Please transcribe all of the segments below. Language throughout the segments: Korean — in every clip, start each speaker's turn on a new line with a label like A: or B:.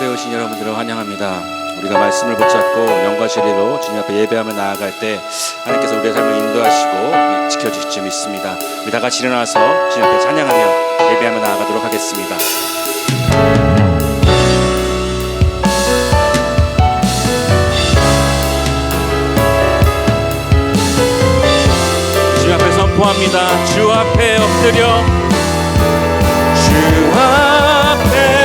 A: 앞에 오신 여러분들을 환영합니다. 우리가 말씀을 붙잡고 영과 진리로 주님 앞에 예배하며 나아갈 때 하나님께서 우리의 삶을 인도하시고 지켜주실 줄 믿습니다. 우리 다 같이 일어나서 주님 앞에 찬양하며 예배하며 나아가도록 하겠습니다. 주님 앞에 선포합니다. 주 앞에 엎드려 주 앞에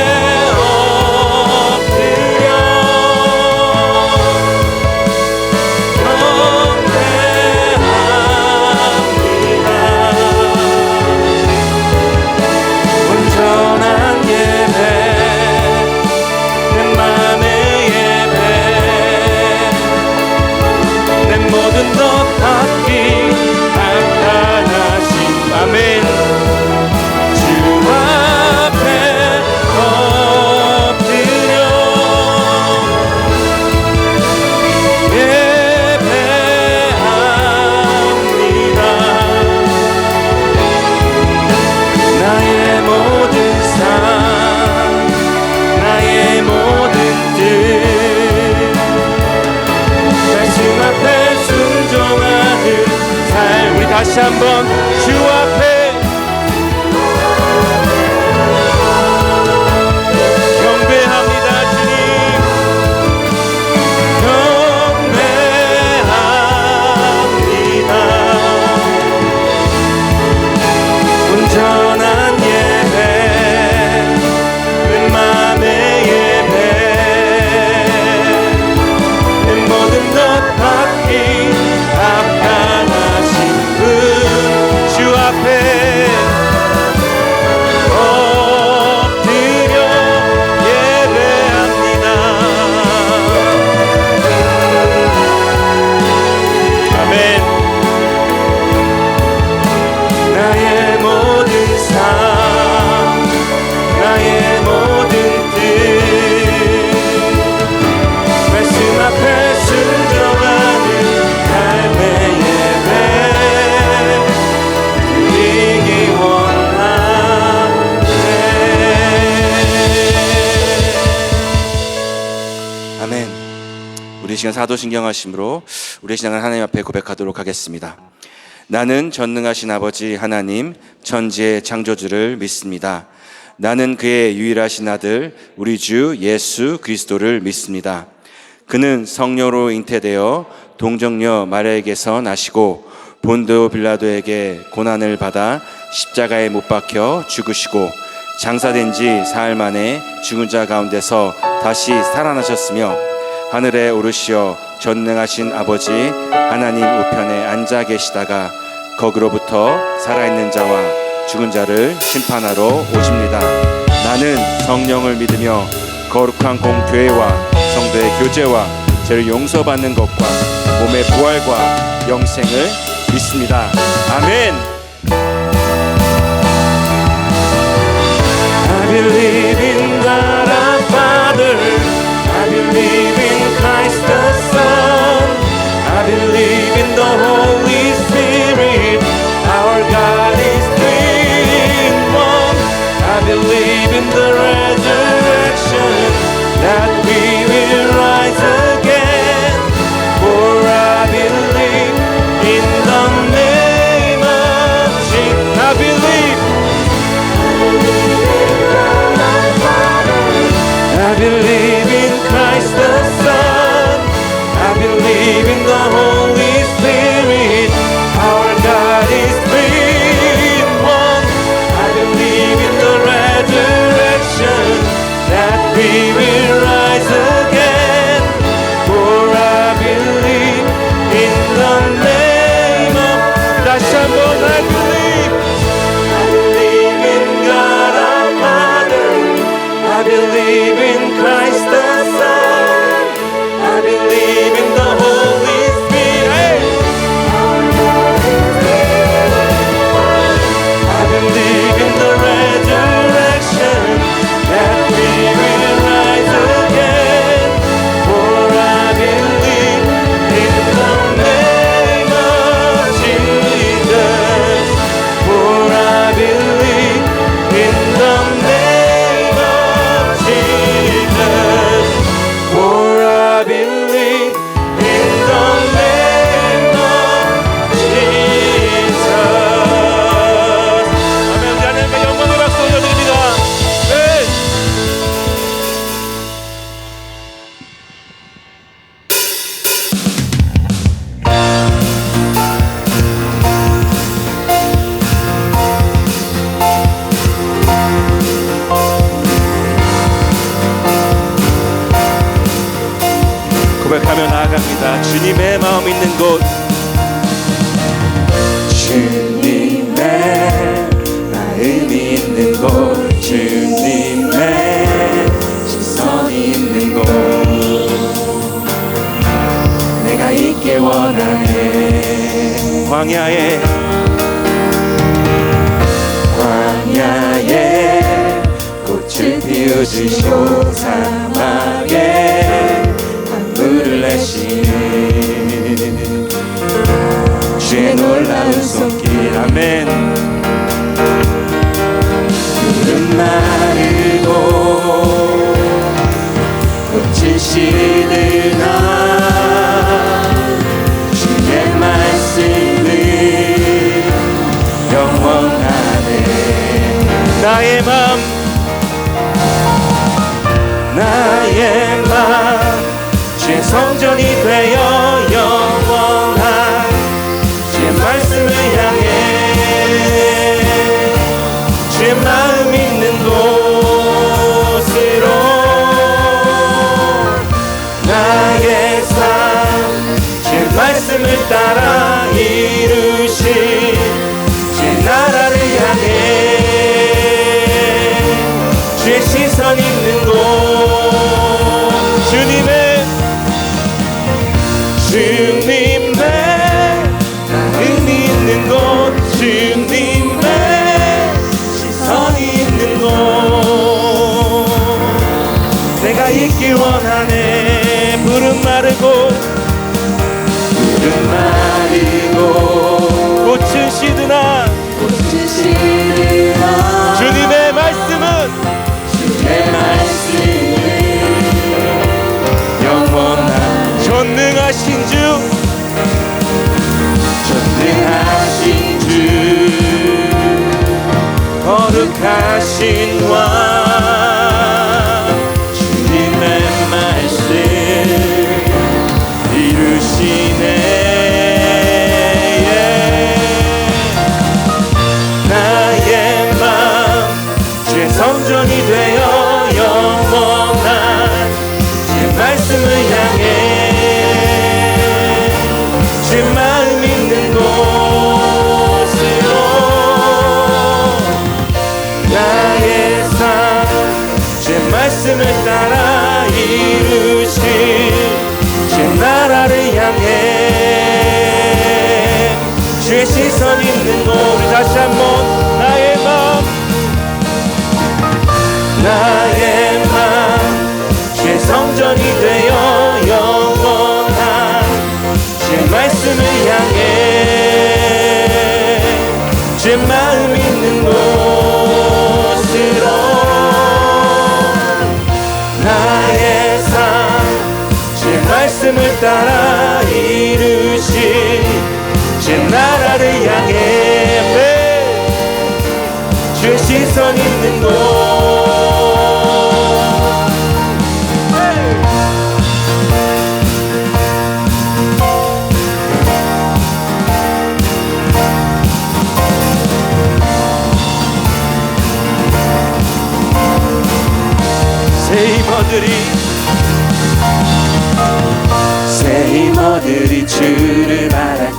A: 다시 한번 주 앞에 경배합니다. 주님 경배합니다. 온전한 예배 내 맘의 예배 내 모든 것 받기 합당하신 주 앞에 엎드려 예배합니다. 아멘. 나의 모든 삶 나의 모든 뜻 말씀 앞에 순종하는 삶의 예배 아멘. 우리 시간 사도신경하심으로 우리 신앙을 하나님 앞에 고백하도록 하겠습니다. 나는 전능하신 아버지 하나님 천지의 창조주를 믿습니다. 나는 그의 유일하신 아들 우리 주 예수 그리스도를 믿습니다. 그는 성령으로 잉태되어 동정녀 마리아에게서 나시고 본도 빌라도에게 고난을 받아 십자가에 못 박혀 죽으시고 장사된 지 사흘 만에 죽은 자 가운데서 다시 살아나셨으며 하늘에 오르시어 전능하신 아버지 하나님 우편에 앉아 계시다가 거기로부터 살아있는 자와 죽은 자를 심판하러 오십니다. 나는 성령을 믿으며 거룩한 공교회와 성도의 교제와 죄를 용서받는 것과 몸의 부활과 영생을 믿습니다. 아멘. I believe in God our Father. I believe in Christ the Son. I believe in the Holy Spirit. Our God is three in one. I believe in the resurrection, that we will rise again. For I believe in the name of Jesus. I believe. I believe in Christ the Son. I believe in the Holy Spirit. Our God is three in one. I believe in the resurrection, 할렐루야. 주님의 마음 있는 곳, 주님의 마음이 있는 곳, 주님의 시선이 있는 곳, 내가 있길 원하네. 광야에 꽃을 피우시고 사막에 만물을 내시는 주의 놀라운 손길. 아멘. 푸른 마르고 꽃을 시드나 주의 말씀은 영원하네. 나의 맘 주의 성전이 되어 영원한 주의 말씀을 향해 주의 마음 있는 곳으로 나의 삶 주의 말씀을 따라 이루신 주의 나라를 향해 주의 시선 있는 곳, 주님의 마음이 있는 곳, 주님의 시선이 있는 곳, 내가 있길 원하네. 푸른 마르고 꽃은 시드나 주님의 말씀은 영원한 전능하신 주 거룩하신 왕 주님의 말씀 이루시네. 나의 맘 주의 성전이 되어 영원한 주의 말씀을 향해 주의 마음 있는 곳으로 나의 삶 주의 말씀을 따라 이루신 주의 나라를 향해 주의 시선 있는 곳. 우리 다시 한번 나의 맘 주의 성전이 되어 영원한 주의 말씀을 향해 주의 마음 있는 곳으로 나의 삶 주의 말씀을 따라 이루신 주의 나라를 향해 주의 시선 있는 곳. 새 힘어들이 주를 바랄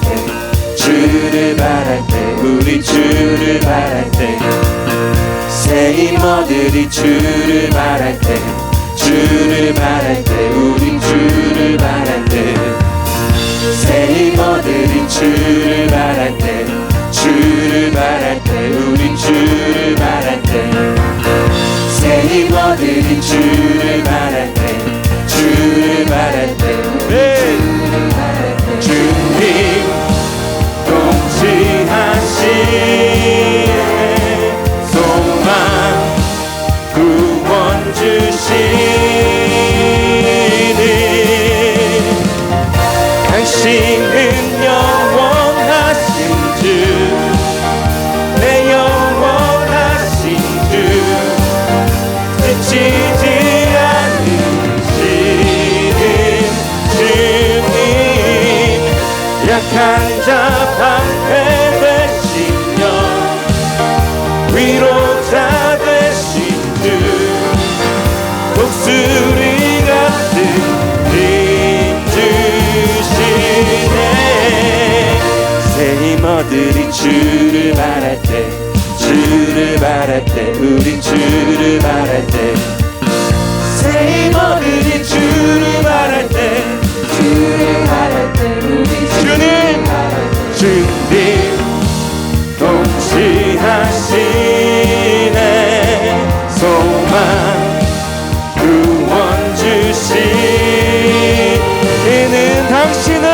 A: 때 우리 주를 바랄 때 새 힘어들이 주를 바랄 때 우리 주를 바랄 때 새 힘어들이 주를 바랄 때 우리 주를 바랄 때 새 힘어들이 주를 바랄 때 주님 통치하신 소망 구원 주시는 당신은 영원하신 주 내 영원하신 주 지치지 않으시는 주님 약한 자 방패 되시며 위로자 되신 주 목소리 같은 힘 주시 주를 바랄 때, 주를 바랄 때, 우리 주를 바랄 때, 세이머들이 주를 바랄 때,
B: 주를 바랄 때 우리
A: 주님, 주님 동치하시네. 소망 구원 주시는 당신은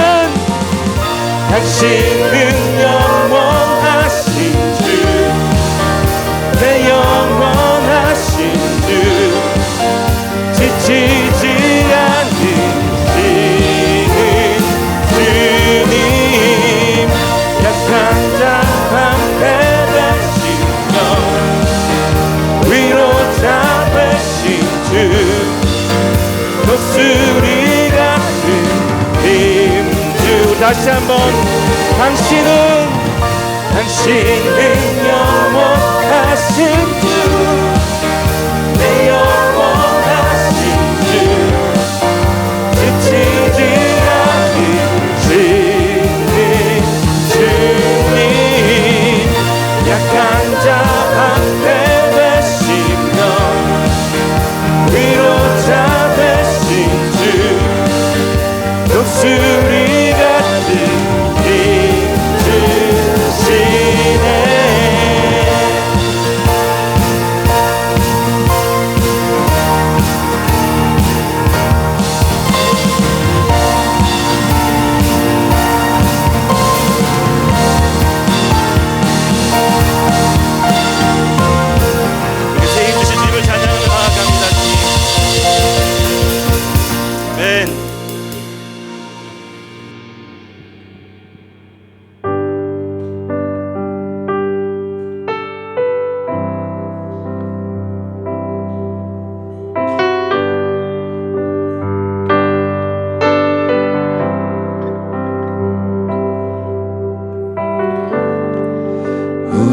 A: 영원하신 주, 내 영원하신 주, 지치지 않으시는 주님, 약한 자 방패 되시며 위로자 되신 주, 독수리 같은 힘주. 다시 한번, 당신은 영원하신 주, 내 영원하신 주, 지치지 않으시는 주님, 약한 자 방패 되시며 위로자 되신 주, 독수리 같은 힘 주시네.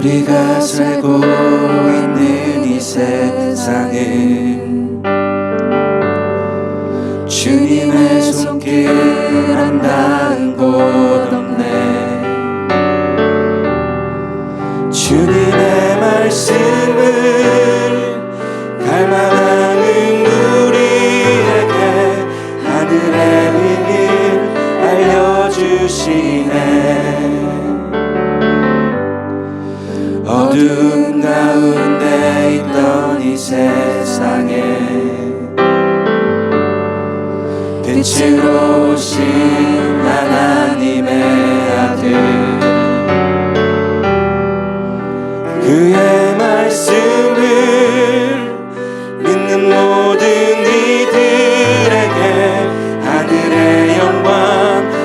A: 우리가 살고 있는 이 세상은 주님의 손길 안 닿은 곳 없네. 주님의 말씀을 갈망하는 우리에게 하늘의 비밀 알려주시네. 어두운 가운데 있던 이 세상에 빛으로 오신 하나님의 아들, 그의 말씀을 믿는 모든 이들에게 하늘의 영광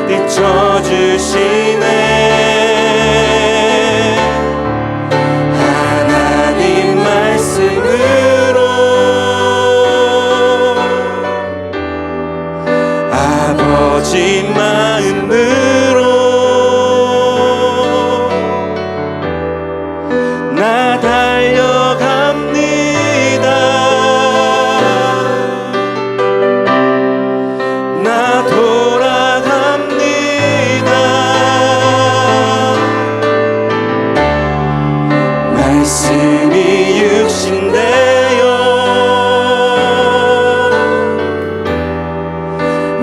A: 비춰주시네. 아버지 마음으로 나 달려갑니다. 나 돌아갑니다. 말씀이 육신되어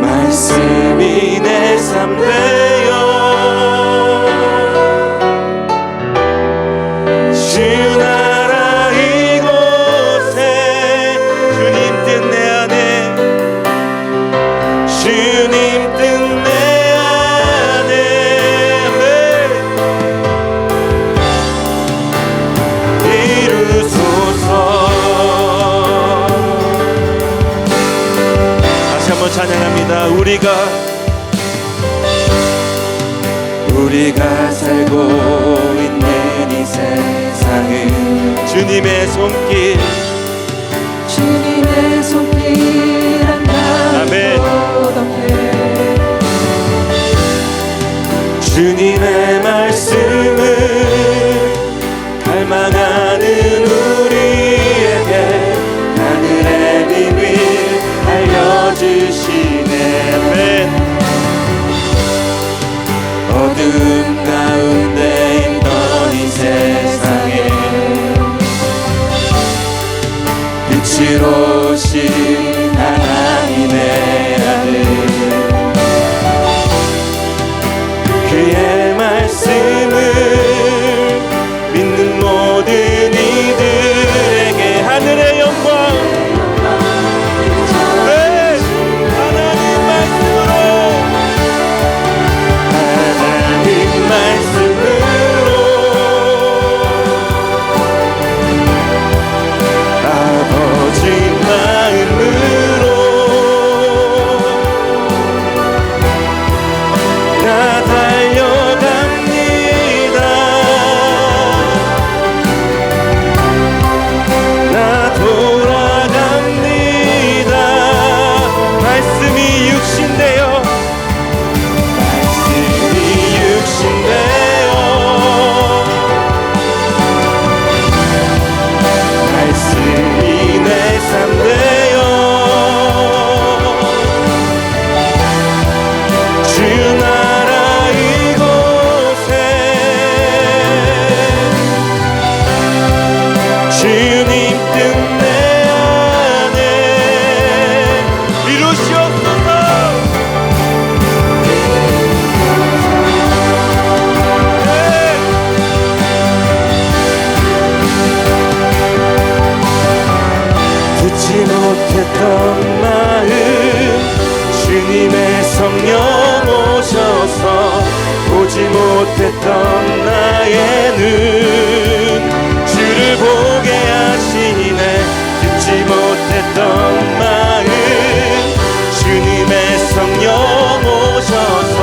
A: 말씀이 내 삶 되어 주 나라 이곳에 주님 뜻 내 안에 주님 뜻 내 안에 이루소서. 다시 한번 찬양합니다. 우리가 살고 있는 이 세상은 주님의 손길 안 닿은 곳 없네. 주님의 말씀을 갈망하는 우리에게 하늘의 비밀 알려주시네. 어두운 가운데 있던 빛으로 오신 하나님의 아들 그의 말씀을 믿는 모든 이들에게 하늘의 영광 네, 하나님 말씀으로 아버지 마음으로 나 달려갑니다. 나 돌아갑니다. 말씀이 육신되어 말씀이 내 삶 되어 주 나라 이곳에 주님 뜻 내 안에 이루시옵소서. 듣지 못했던 마음 주님의 성령 오셔서 보지 못했던 나의 눈 주를 보게 하시네. 듣지 못했던 마음 주님의 성령 오셔서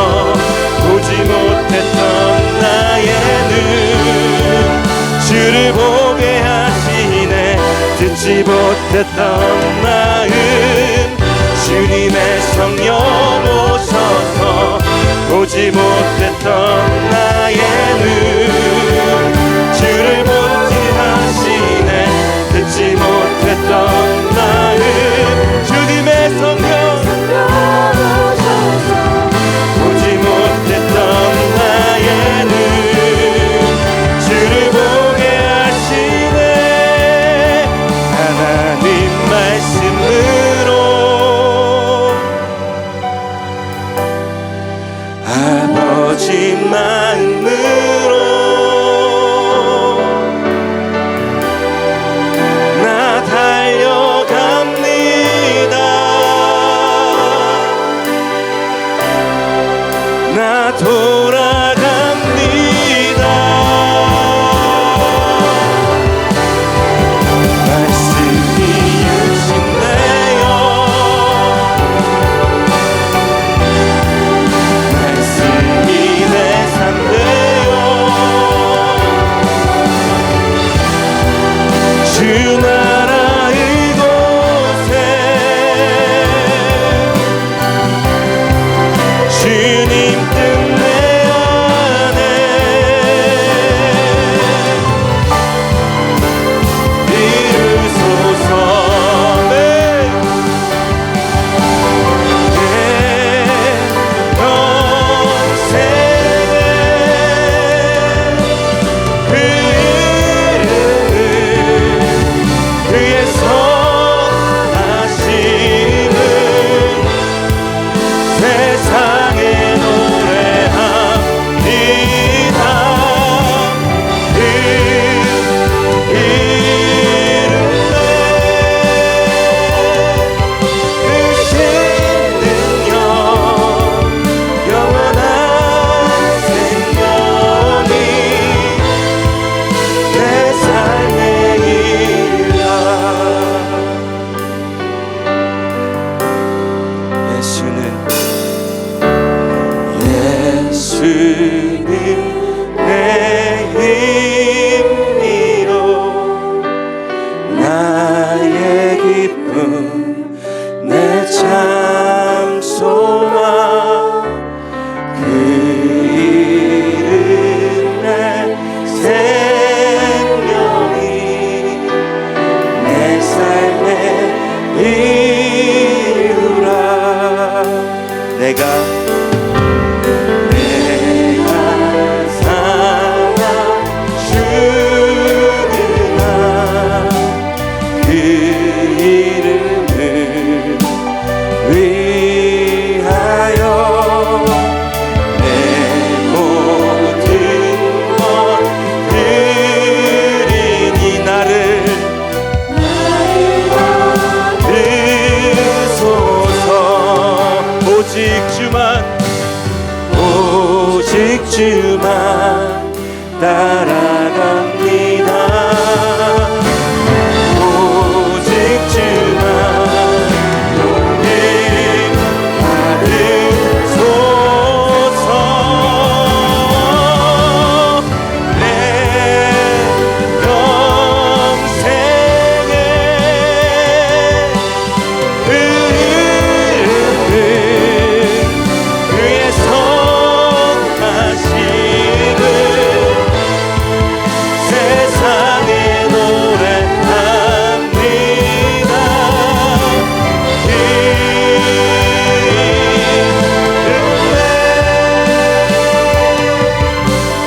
A: 보지 못했던 나의 눈 주를 보게 하시네. 듣지 못했던 마음 주님의 성령 오셔서 보지 못했던 나의 눈 주를 보지 하시네. 듣지 못했던 마음 주님의 성령 보지 못했던 나의 눈 주를 보게 하시네. 하나님 말씀으로 아버지 마음으로 나 달려갑니다. 나 돌아갑니다. 말씀이 육신되어 말씀이 내 삶 되어 주 나라 이곳에 주님 뜻 내 안에 이루소서. 내 평생에 그 이름을 그의 선하심을 세상에 노래합니다. 그 이름에 크신 능력 영원한 생명이 내 삶에 이르라. 예수는 내 힘이로 나의 기쁨 내 참 소망 그 이름에 생명이 내 삶에 이루라. 내가 사랑 주는 그 주만 따라갑니다. 오직 주만 용기 받으소서. 내 영생에 그의 선하심을 세상에 노래합니다.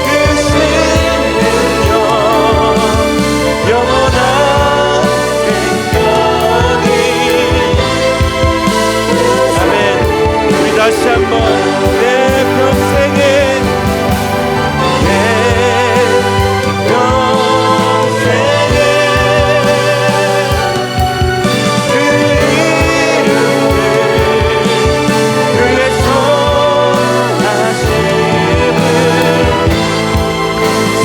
A: 그 생명 영원한 생명이. 아멘. 우리 다시 한번 내 평생에 내 영생에 그 이름을 그의 선하심을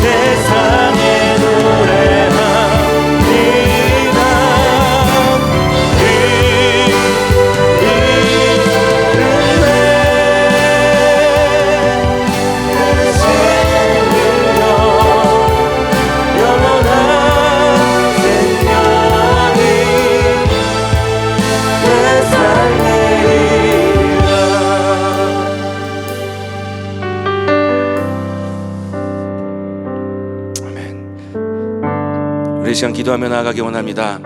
A: 세상에 노래합니다. 그 우리 이 시간 기도하며 나아가기 원합니다.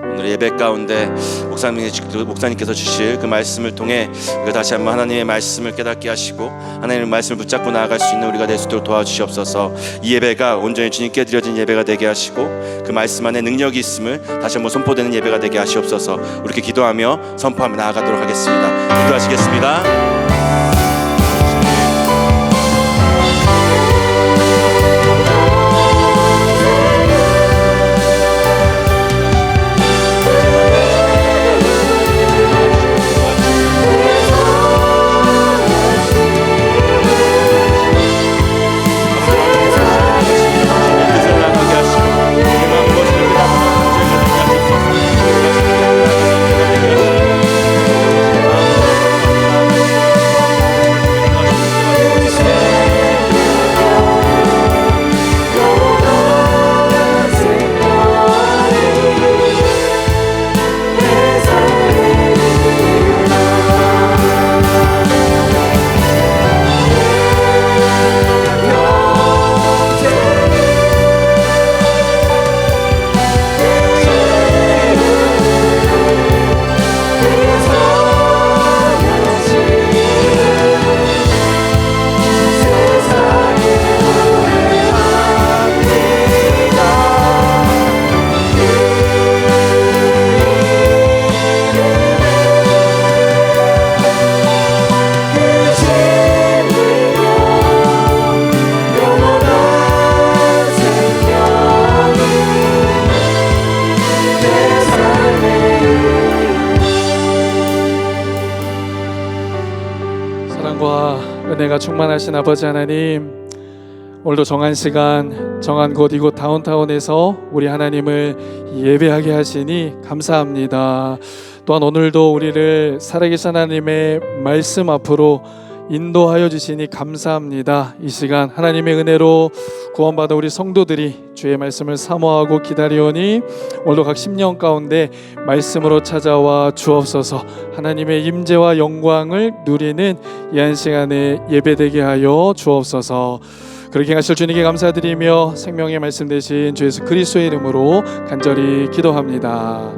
A: 오늘 예배 가운데 목사님께서 주실 그 말씀을 통해 우리가 다시 한번 하나님의 말씀을 깨닫게 하시고 하나님의 말씀을 붙잡고 나아갈 수 있는 우리가 될 수 있도록 도와주시옵소서. 이 예배가 온전히 주님께 드려진 예배가 되게 하시고 그 말씀 안에 능력이 있음을 다시 한번 선포되는 예배가 되게 하시옵소서. 우리 이렇게 기도하며 선포하며 나아가도록 하겠습니다. 기도하시겠습니다.
C: 은혜가 충만하신 아버지 하나님, 오늘도 정한 시간 정한 곳 이곳 다운타운에서 우리 하나님을 예배하게 하시니 감사합니다. 또한 오늘도 우리를 살아계신 하나님의 말씀 앞으로 인도하여 주시니 감사합니다. 이 시간 하나님의 은혜로 구원받은 우리 성도들이 주의 말씀을 사모하고 기다리오니 오늘도 각 심령 가운데 말씀으로 찾아와 주옵소서. 하나님의 임재와 영광을 누리는 이 한 시간에 예배되게 하여 주옵소서. 그렇게 하실 주님께 감사드리며 생명의 말씀 되신 주 예수 그리스도의 이름으로 간절히 기도합니다.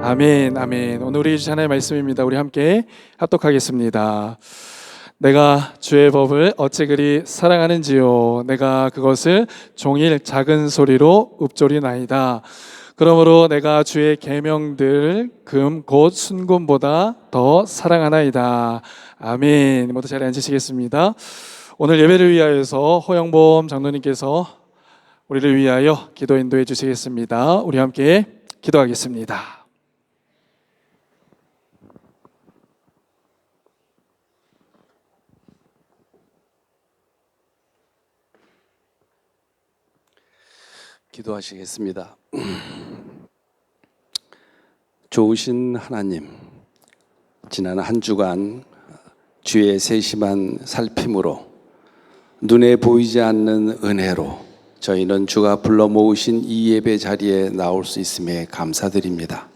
C: 아멘, 아멘. 오늘 우리 주신 하나님의 말씀입니다. 우리 함께 합독하겠습니다. 내가 주의 법을 어찌 그리 사랑하는지요. 내가 그것을 종일 작은 소리로 읊조리나이다. 그러므로 내가 주의 계명들 금 곧 순금보다 더 사랑하나이다. 아멘. 모두 자리에 앉으시겠습니다. 오늘 예배를 위하여서 허영범 장로님께서 우리를 위하여 기도 인도해 주시겠습니다. 우리 함께 기도하겠습니다.
D: 기도하시겠습니다. 좋으신 하나님, 지난 한 주간 주의 세심한 살핌으로 눈에 보이지 않는 은혜로 저희는 주가 불러 모으신 이 예배 자리에 나올 수 있음에 감사드립니다.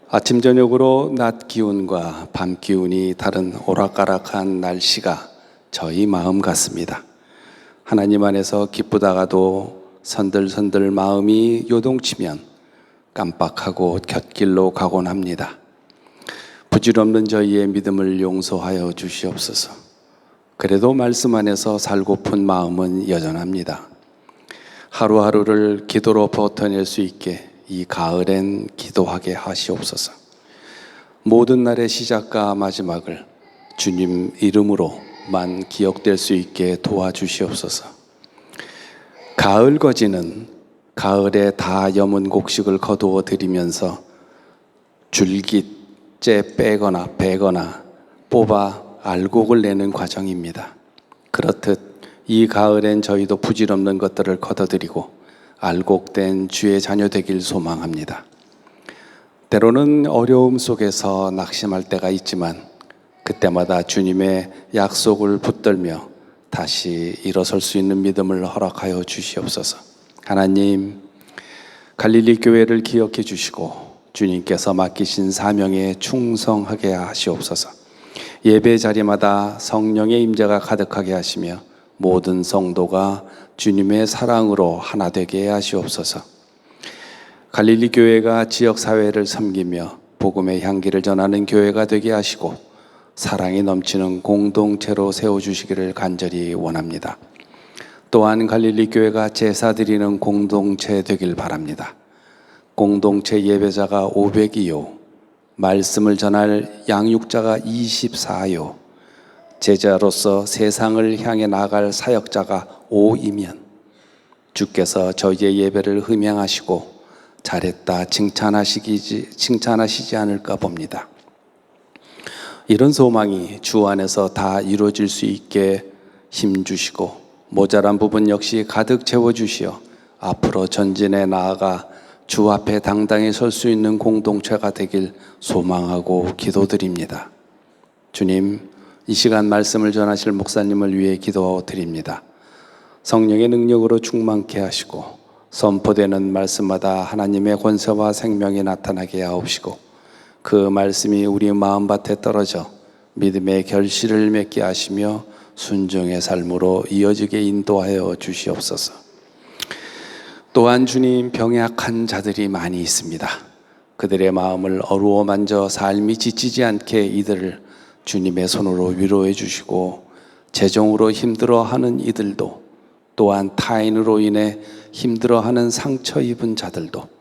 D: 아침 저녁으로 낮 기운과 밤 기운이 다른 오락가락한 날씨가 저희 마음 같습니다. 하나님 안에서 기쁘다가도 선들선들 마음이 요동치면 깜빡하고 곁길로 가곤 합니다. 부질없는 저희의 믿음을 용서하여 주시옵소서. 그래도 말씀 안에서 살고픈 마음은 여전합니다. 하루하루를 기도로 버텨낼 수 있게 이 가을엔 기도하게 하시옵소서. 모든 날의 시작과 마지막을 주님 이름으로만 기억될 수 있게 도와주시옵소서. 가을 거지는 가을에 다 여문 곡식을 거두어 드리면서 줄깃째 빼거나 베거나 뽑아 알곡을 내는 과정입니다. 그렇듯 이 가을엔 저희도 부질없는 것들을 걷어들이고 알곡된 주의 자녀 되길 소망합니다. 때로는 어려움 속에서 낙심할 때가 있지만 그때마다 주님의 약속을 붙들며 다시 일어설 수 있는 믿음을 허락하여 주시옵소서. 하나님, 갈릴리 교회를 기억해 주시고 주님께서 맡기신 사명에 충성하게 하시옵소서. 예배 자리마다 성령의 임재가 가득하게 하시며 모든 성도가 주님의 사랑으로 하나 되게 하시옵소서. 갈릴리 교회가 지역사회를 섬기며 복음의 향기를 전하는 교회가 되게 하시고 사랑이 넘치는 공동체로 세워주시기를 간절히 원합니다. 또한 갈릴리 교회가 제사 드리는 공동체 되길 바랍니다. 공동체 예배자가 500이요 말씀을 전할 양육자가 24요 제자로서 세상을 향해 나갈 사역자가 5이면 주께서 저희의 예배를 흠양하시고 잘했다 칭찬하시지 않을까 봅니다. 이런 소망이 주 안에서 다 이루어질 수 있게 힘주시고 모자란 부분 역시 가득 채워주시어 앞으로 전진해 나아가 주 앞에 당당히 설 수 있는 공동체가 되길 소망하고 기도드립니다. 주님, 이 시간 말씀을 전하실 목사님을 위해 기도드립니다. 성령의 능력으로 충만케 하시고 선포되는 말씀마다 하나님의 권세와 생명이 나타나게 하옵시고 그 말씀이 우리 마음밭에 떨어져 믿음의 결실을 맺게 하시며 순종의 삶으로 이어지게 인도하여 주시옵소서. 또한 주님, 병약한 자들이 많이 있습니다. 그들의 마음을 어루어 만져 삶이 지치지 않게 이들을 주님의 손으로 위로해 주시고 재정으로 힘들어하는 이들도 또한 타인으로 인해 힘들어하는 상처 입은 자들도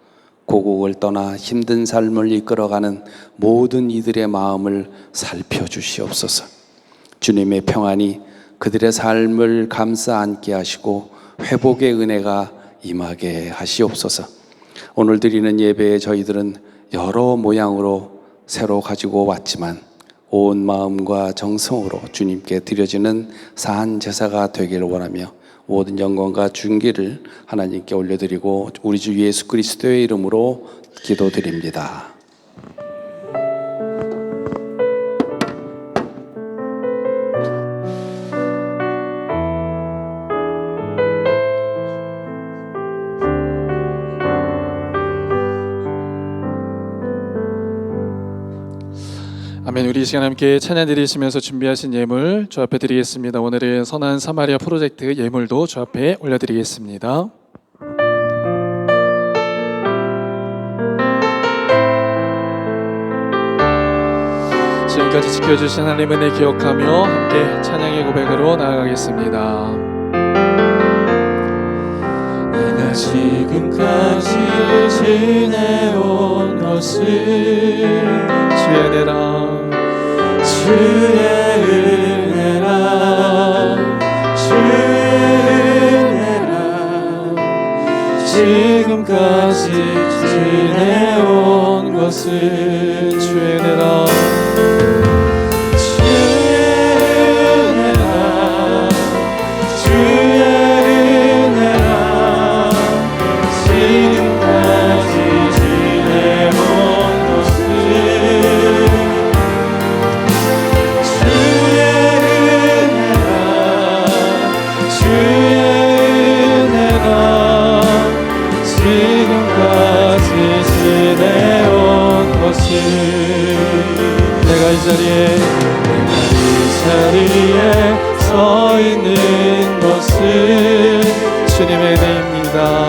D: 고국을 떠나 힘든 삶을 이끌어가는 모든 이들의 마음을 살펴주시옵소서. 주님의 평안이 그들의 삶을 감싸 안게 하시고 회복의 은혜가 임하게 하시옵소서. 오늘 드리는 예배에 저희들은 여러 모양으로 새로 가지고 왔지만 온 마음과 정성으로 주님께 드려지는 산 제사가 되기를 원하며 모든 영광과 존귀를 하나님께 올려드리고 우리 주 예수 그리스도의 이름으로 기도드립니다.
C: 아멘. 우리 이 시간 함께 찬양 드리시면서 준비하신 예물 주 앞에 드리겠습니다. 오늘은 선한 사마리아 프로젝트 예물도 주 앞에 올려드리겠습니다. 지금까지 지켜주신 하나님 은혜 기억하며 함께 찬양의 고백으로 나아가겠습니다.
A: 내가 지금까지 지내온 것을
C: 주의 은혜라
A: 주의 은혜라 주의 은혜라 지금까지 지내온 것을
C: 주의 은혜라
A: 주의 은혜라 주의 은혜라
C: 내가 이 자리에 서 있는 것은 주님의 은혜입니다.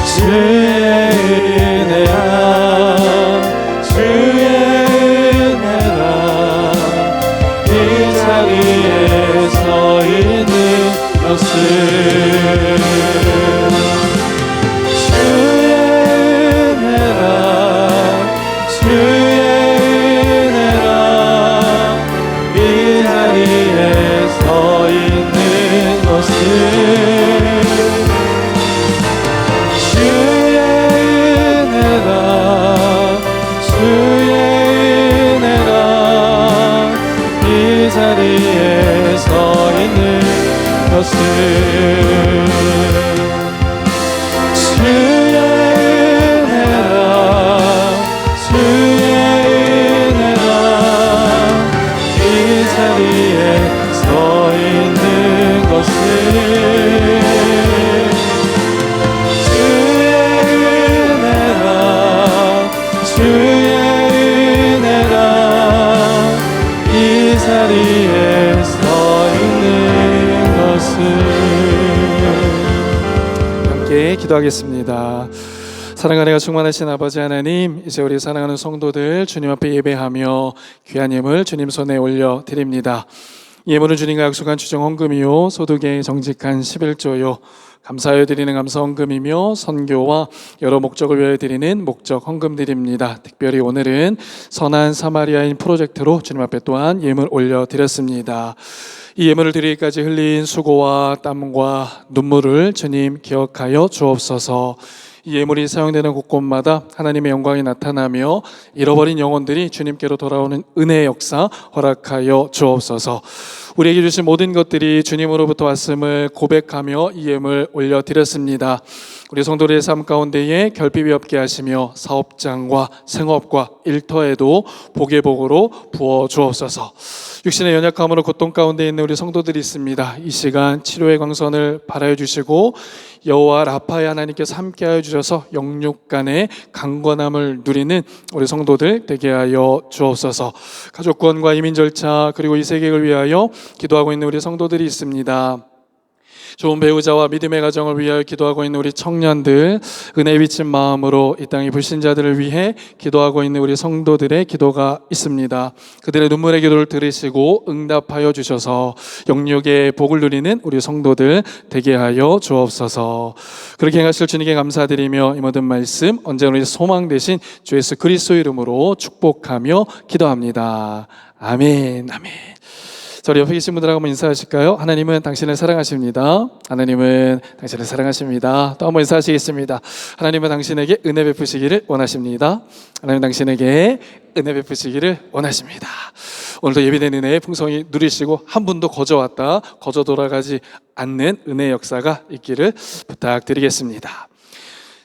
C: 주의 은혜라, 주의 은혜라. 이 자리에 서 있는 것은 주의 은혜라, 주의 은혜라. 이 자리에 서 있는 것은 주의 은혜라, 주의 은혜라. 이 자리에 서 있는 것은 주의 은혜라, 주의 은혜라. 이 자리에 서 있는 것은 주의 은혜라, 주의 은혜라. 이 자리에 서 있는 것은. 함께 기도하겠습니다. 사랑과 은혜가 충만하신 아버지 하나님, 이제 우리 사랑하는 성도들 주님 앞에 예배하며 귀한 예물 주님 손에 올려드립니다. 예물은 주님과 약속한 추정 헌금이요 소득의 정직한 11조요 감사하여 드리는 감사 헌금이며 선교와 여러 목적을 위하여 드리는 목적 헌금 드립니다. 특별히 오늘은 선한 사마리아인 프로젝트로 주님 앞에 또한 예물 올려드렸습니다. 이 예물을 드리기까지 흘린 수고와 땀과 눈물을 주님 기억하여 주옵소서. 이 예물이 사용되는 곳곳마다 하나님의 영광이 나타나며 잃어버린 영혼들이 주님께로 돌아오는 은혜의 역사 허락하여 주옵소서. 우리에게 주신 모든 것들이 주님으로부터 왔음을 고백하며 이 예물 올려드렸습니다. 우리 성도들의 삶 가운데에 결핍이 없게 하시며 사업장과 생업과 일터에도 복의 복으로 부어 주옵소서. 육신의 연약함으로 고통 가운데 있는 우리 성도들이 있습니다. 이 시간 치료의 광선을 발하여 주시고 여호와 라파의 하나님께서 함께하여 주셔서 영육 간의 강건함을 누리는 우리 성도들 되게 하여 주옵소서. 가족권과 이민 절차 그리고 이 세계를 위하여 기도하고 있는 우리 성도들이 있습니다. 좋은 배우자와 믿음의 가정을 위하여 기도하고 있는 우리 청년들, 은혜에 비친 마음으로 이 땅의 불신자들을 위해 기도하고 있는 우리 성도들의 기도가 있습니다. 그들의 눈물의 기도를 들으시고 응답하여 주셔서 영육의 복을 누리는 우리 성도들 되게 하여 주옵소서. 그렇게 행하실 주님께 감사드리며 이 모든 말씀 언제나 우리 소망 되신 주 예수 그리스도 이름으로 축복하며 기도합니다. 아멘. 아멘. 저희 옆에 계신 분들하고 한번 인사하실까요? 하나님은 당신을 사랑하십니다. 하나님은 당신을 사랑하십니다. 또 한번 인사하시겠습니다. 하나님은 당신에게 은혜 베푸시기를 원하십니다. 하나님 당신에게 은혜 베푸시기를 원하십니다. 오늘도 예비된 은혜의 풍성히 누리시고 한 분도 거저 돌아가지 않는 은혜의 역사가 있기를 부탁드리겠습니다.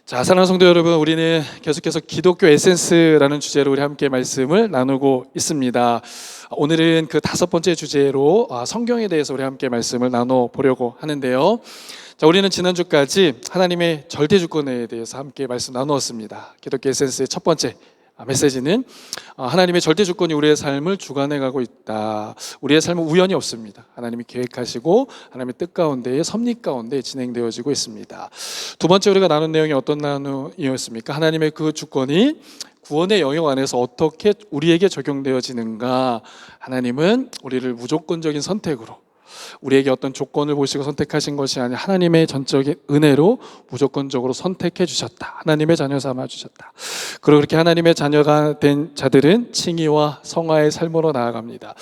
C: 자, 사랑하는 성도 여러분, 우리는 계속해서 기독교 에센스라는 주제로 우리 함께 말씀을 나누고 있습니다. 오늘은 그 5번째 주제로 성경에 대해서 우리 함께 말씀을 나눠보려고 하는데요. 자, 우리는 지난주까지 하나님의 절대 주권에 대해서 함께 말씀 나누었습니다. 기독교 에센스의 첫 번째 메시지는 하나님의 절대 주권이 우리의 삶을 주관해가고 있다. 우리의 삶은 우연이 없습니다. 하나님이 계획하시고 하나님의 뜻 가운데에 섭리 가운데 진행되어지고 있습니다. 두 번째 우리가 나눈 내용이 어떤 내용이었습니까? 하나님의 그 주권이 구원의 영역 안에서 어떻게 우리에게 적용되어지는가. 하나님은 우리를 무조건적인 선택으로, 우리에게 어떤 조건을 보시고 선택하신 것이 아니라 하나님의 전적인 은혜로 무조건적으로 선택해 주셨다. 하나님의 자녀 삼아 주셨다. 그리고 그렇게 하나님의 자녀가 된 자들은 칭의와 성화의 삶으로 나아갑니다.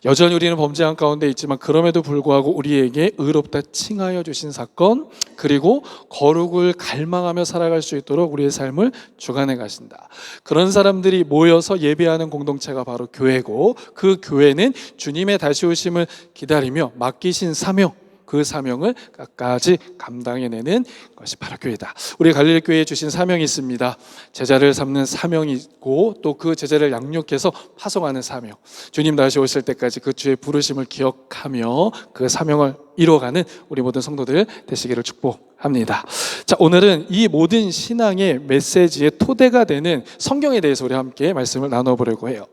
C: 여전히 우리는 범죄한 가운데 있지만 그럼에도 불구하고 우리에게 의롭다 칭하여 주신 사건, 그리고 거룩을 갈망하며 살아갈 수 있도록 우리의 삶을 주관해 가신다. 그런 사람들이 모여서 예배하는 공동체가 바로 교회고, 그 교회는 주님의 다시 오심을 기다리며 맡기신 사명, 그 사명을 끝까지 감당해내는 것이 바로 교회다. 우리 갈릴리 교회에 주신 사명이 있습니다. 제자를 삼는 사명이 있고 또 그 제자를 양육해서 파송하는 사명. 주님 다시 오실 때까지 그 주의 부르심을 기억하며 그 사명을 이루어가는 우리 모든 성도들 되시기를 축복합니다. 자, 오늘은 이 모든 신앙의 메시지의 토대가 되는 성경에 대해서 우리 함께 말씀을 나눠보려고 해요.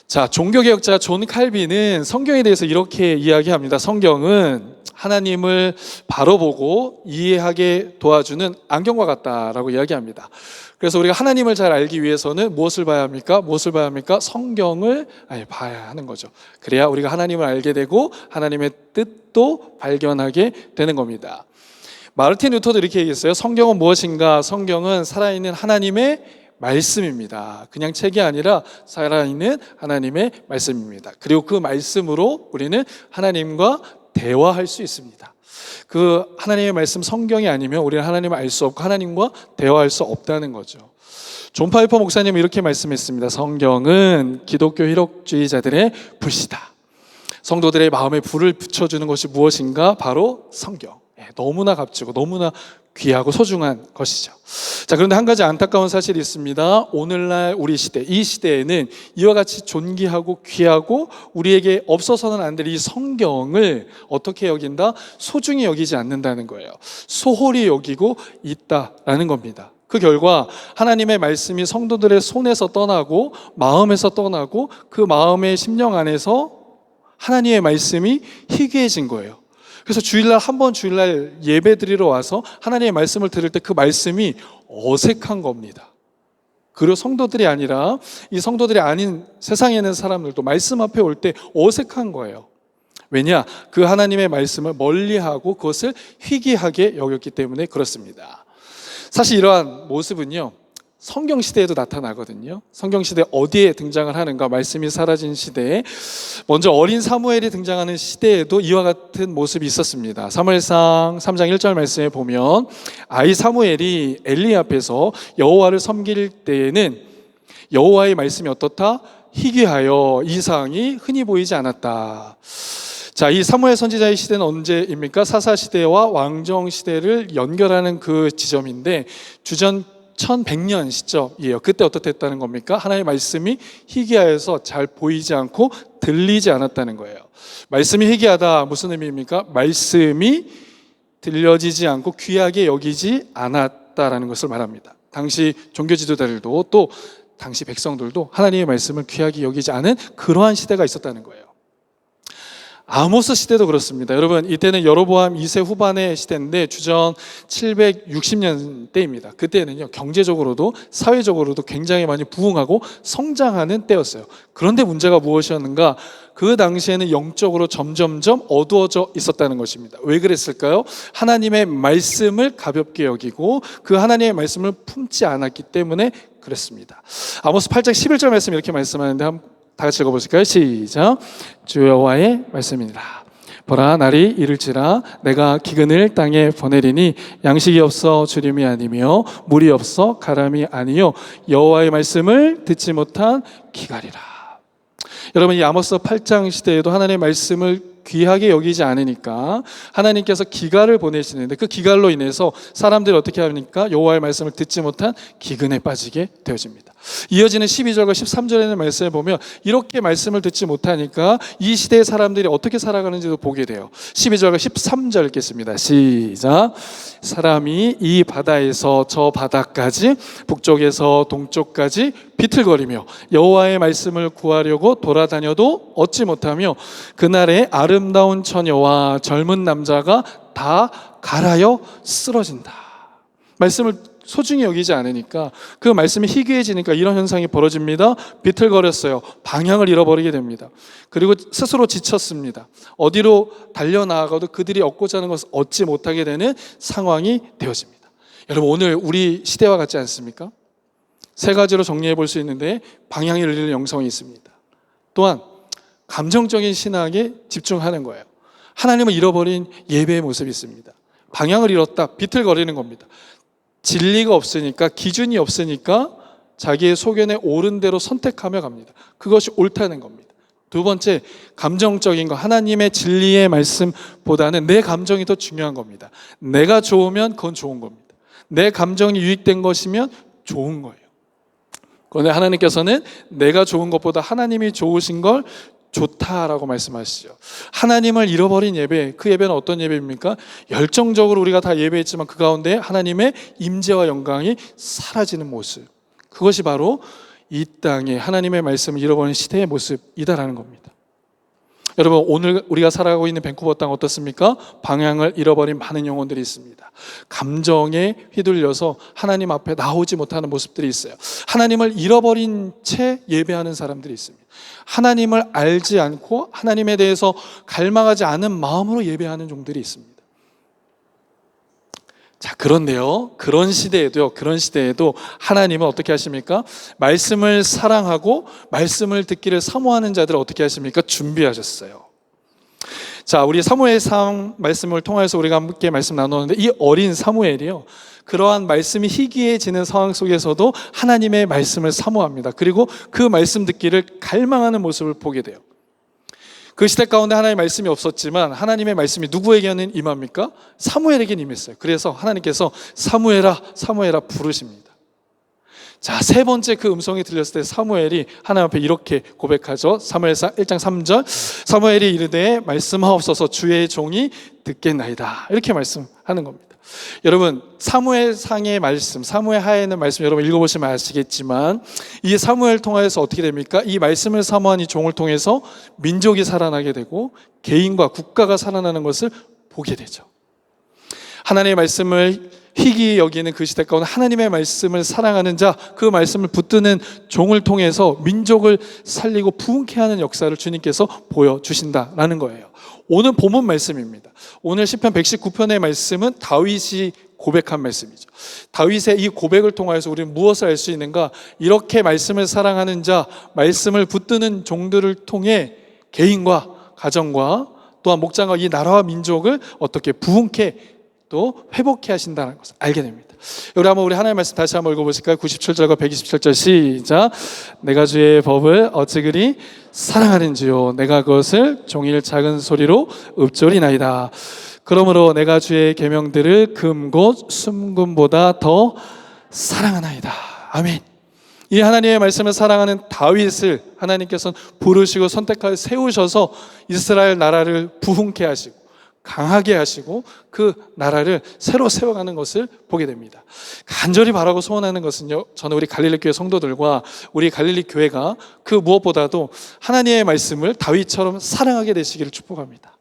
C: 자, 종교개혁자 존 칼빈은 성경에 대해서 이렇게 이야기합니다. 성경은 하나님을 바로 보고 이해하게 도와주는 안경과 같다라고 이야기합니다. 그래서 우리가 하나님을 잘 알기 위해서는 무엇을 봐야 합니까? 무엇을 봐야 합니까? 성경을 봐야 하는 거죠. 그래야 우리가 하나님을 알게 되고 하나님의 뜻도 발견하게 되는 겁니다. 마르틴 루터도 이렇게 얘기했어요. 성경은 무엇인가? 성경은 살아있는 하나님의 말씀입니다. 그냥 책이 아니라 살아있는 하나님의 말씀입니다. 그리고 그 말씀으로 우리는 하나님과 대화할 수 있습니다. 그 하나님의 말씀 성경이 아니면 우리는 하나님을 알 수 없고 하나님과 대화할 수 없다는 거죠. 존 파이퍼 목사님은 이렇게 말씀했습니다. 성경은 기독교 희록주의자들의 불씨다. 성도들의 마음에 불을 붙여주는 것이 무엇인가? 바로 성경. 너무나 값지고 너무나 귀하고 소중한 것이죠. 자, 그런데 한 가지 안타까운 사실이 있습니다. 오늘날 우리 시대, 이 시대에는 이와 같이 존귀하고 귀하고 우리에게 없어서는 안 될 이 성경을 어떻게 여긴다? 소중히 여기지 않는다는 거예요. 소홀히 여기고 있다라는 겁니다. 그 결과 하나님의 말씀이 성도들의 손에서 떠나고 마음에서 떠나고 그 마음의 심령 안에서 하나님의 말씀이 희귀해진 거예요. 그래서 주일날 주일날 예배 드리러 와서 하나님의 말씀을 들을 때 그 말씀이 어색한 겁니다. 그리고 성도들이 아니라 이 성도들이 아닌 세상에 있는 사람들도 말씀 앞에 올 때 어색한 거예요. 왜냐? 그 하나님의 말씀을 멀리하고 그것을 희귀하게 여겼기 때문에 그렇습니다. 사실 이러한 모습은요, 성경 시대에도 나타나거든요. 성경 시대 어디에 등장을 하는가? 말씀이 사라진 시대에 먼저 어린 사무엘이 등장하는 시대에도 이와 같은 모습이 있었습니다. 사무엘상 3장 1절 말씀에 보면 아이 사무엘이 엘리 앞에서 여호와를 섬길 때에는 여호와의 말씀이 어떻다? 희귀하여 이상이 흔히 보이지 않았다. 자, 이 사무엘 선지자의 시대는 언제입니까? 사사 시대와 왕정 시대를 연결하는 그 지점인데 주전 1100년 시점이에요. 그때 어떻겠다는 겁니까? 하나님의 말씀이 희귀하여서 잘 보이지 않고 들리지 않았다는 거예요. 말씀이 희귀하다 무슨 의미입니까? 말씀이 들려지지 않고 귀하게 여기지 않았다라는 것을 말합니다. 당시 종교 지도자들도 또 당시 백성들도 하나님의 말씀을 귀하게 여기지 않은 그러한 시대가 있었다는 거예요. 아모스 시대도 그렇습니다. 여러분, 이때는 여로보암 2세 후반의 시대인데 주전 760년대입니다. 그때는요, 경제적으로도 사회적으로도 굉장히 많이 부흥하고 성장하는 때였어요. 그런데 문제가 무엇이었는가? 그 당시에는 영적으로 점점점 어두워져 있었다는 것입니다. 왜 그랬을까요? 하나님의 말씀을 가볍게 여기고 그 하나님의 말씀을 품지 않았기 때문에 그랬습니다. 아모스 8장 11절 말씀 이렇게 말씀하는데 다 같이 읽어보실까요? 시작. 주 여호와의 말씀이니라. 보라, 날이 이를지라 내가 기근을 땅에 보내리니 양식이 없어 주림이 아니며 물이 없어 가람이 아니요 여호와의 말씀을 듣지 못한 기갈이라. 여러분, 이 아모스 8장 시대에도 하나님의 말씀을 귀하게 여기지 않으니까 하나님께서 기갈을 보내시는데 그 기갈로 인해서 사람들이 어떻게 합니까? 여호와의 말씀을 듣지 못한 기근에 빠지게 되어집니다. 이어지는 12절과 13절에는 말씀을 보면 이렇게 말씀을 듣지 못하니까 이 시대의 사람들이 어떻게 살아가는지도 보게 돼요. 12절과 13절 읽겠습니다. 시작. 사람이 이 바다에서 저 바다까지 북쪽에서 동쪽까지 비틀거리며 여호와의 말씀을 구하려고 돌아다녀도 얻지 못하며 그날에 아름다운 처녀와 젊은 남자가 다 갈아여 쓰러진다. 말씀을 소중히 여기지 않으니까 그 말씀이 희귀해지니까 이런 현상이 벌어집니다. 비틀거렸어요. 방향을 잃어버리게 됩니다. 그리고 스스로 지쳤습니다. 어디로 달려나가도 그들이 얻고자 하는 것을 얻지 못하게 되는 상황이 되어집니다. 여러분, 오늘 우리 시대와 같지 않습니까? 세 가지로 정리해 볼 수 있는데 방향이 잃는 영성이 있습니다. 또한 감정적인 신앙에 집중하는 거예요. 하나님을 잃어버린 예배의 모습이 있습니다. 방향을 잃었다, 비틀거리는 겁니다. 진리가 없으니까, 기준이 없으니까 자기의 소견에 옳은 대로 선택하며 갑니다. 그것이 옳다는 겁니다. 두 번째, 감정적인 거. 하나님의 진리의 말씀보다는 내 감정이 더 중요한 겁니다. 내가 좋으면 그건 좋은 겁니다. 내 감정이 유익된 것이면 좋은 거예요. 그런데 하나님께서는 내가 좋은 것보다 하나님이 좋으신 걸 좋다라고 말씀하시죠. 하나님을 잃어버린 예배, 그 예배는 어떤 예배입니까? 열정적으로 우리가 다 예배했지만 그 가운데 하나님의 임재와 영광이 사라지는 모습, 그것이 바로 이 땅에 하나님의 말씀을 잃어버린 시대의 모습이다라는 겁니다. 여러분, 오늘 우리가 살아가고 있는 밴쿠버 땅 어떻습니까? 방향을 잃어버린 많은 영혼들이 있습니다. 감정에 휘둘려서 하나님 앞에 나오지 못하는 모습들이 있어요. 하나님을 잃어버린 채 예배하는 사람들이 있습니다. 하나님을 알지 않고 하나님에 대해서 갈망하지 않은 마음으로 예배하는 종들이 있습니다. 자, 그런데요, 그런 시대에도 하나님은 어떻게 하십니까? 말씀을 사랑하고 말씀을 듣기를 사모하는 자들을 어떻게 하십니까? 준비하셨어요. 자, 우리 사무엘상 말씀을 통해서 우리가 함께 말씀 나누는데, 이 어린 사무엘이요, 그러한 말씀이 희귀해지는 상황 속에서도 하나님의 말씀을 사모합니다. 그리고 그 말씀 듣기를 갈망하는 모습을 보게 돼요. 그 시대 가운데 하나님의 말씀이 없었지만 하나님의 말씀이 누구에게는 임합니까? 사무엘에게는 임했어요. 그래서 하나님께서 사무엘아, 사무엘아 부르십니다. 자, 세 번째 그 음성이 들렸을 때 사무엘이 하나님 앞에 이렇게 고백하죠. 사무엘상 1장 3절, 사무엘이 이르되 말씀하옵소서, 주의 종이 듣겠나이다. 이렇게 말씀하는 겁니다. 여러분, 사무엘상의 말씀, 사무엘 하에 있는 말씀 여러분 읽어보시면 아시겠지만, 이 사무엘 통해서 어떻게 됩니까? 이 말씀을 사모한 이 종을 통해서 민족이 살아나게 되고 개인과 국가가 살아나는 것을 보게 되죠. 하나님의 말씀을 희귀히 여기는 그 시대 가운데 하나님의 말씀을 사랑하는 자, 그 말씀을 붙드는 종을 통해서 민족을 살리고 부흥케 하는 역사를 주님께서 보여주신다라는 거예요. 오늘 본문 말씀입니다. 오늘 시편 119편의 말씀은 다윗이 고백한 말씀이죠. 다윗의 이 고백을 통해서 우리는 무엇을 알 수 있는가? 이렇게 말씀을 사랑하는 자, 말씀을 붙드는 종들을 통해 개인과 가정과 또한 목장과 이 나라와 민족을 어떻게 부흥케 또 회복케 하신다는 것을 알게 됩니다. 우리 하나님의 말씀 다시 한번 읽어보실까요? 97절과 127절 시작. 내가 주의 법을 어찌 그리 사랑하는지요, 내가 그것을 종일 작은 소리로 읊조리나이다. 그러므로 내가 주의 계명들을 금곧 순금보다 더 사랑하나이다. 아멘. 이 하나님의 말씀을 사랑하는 다윗을 하나님께서는 부르시고 선택하여 세우셔서 이스라엘 나라를 부흥케 하시고 강하게 하시고 그 나라를 새로 세워가는 것을 보게 됩니다. 간절히 바라고 소원하는 것은요, 저는 우리 갈릴리 교회 성도들과 우리 갈릴리 교회가 그 무엇보다도 하나님의 말씀을 다윗처럼 사랑하게 되시기를 축복합니다.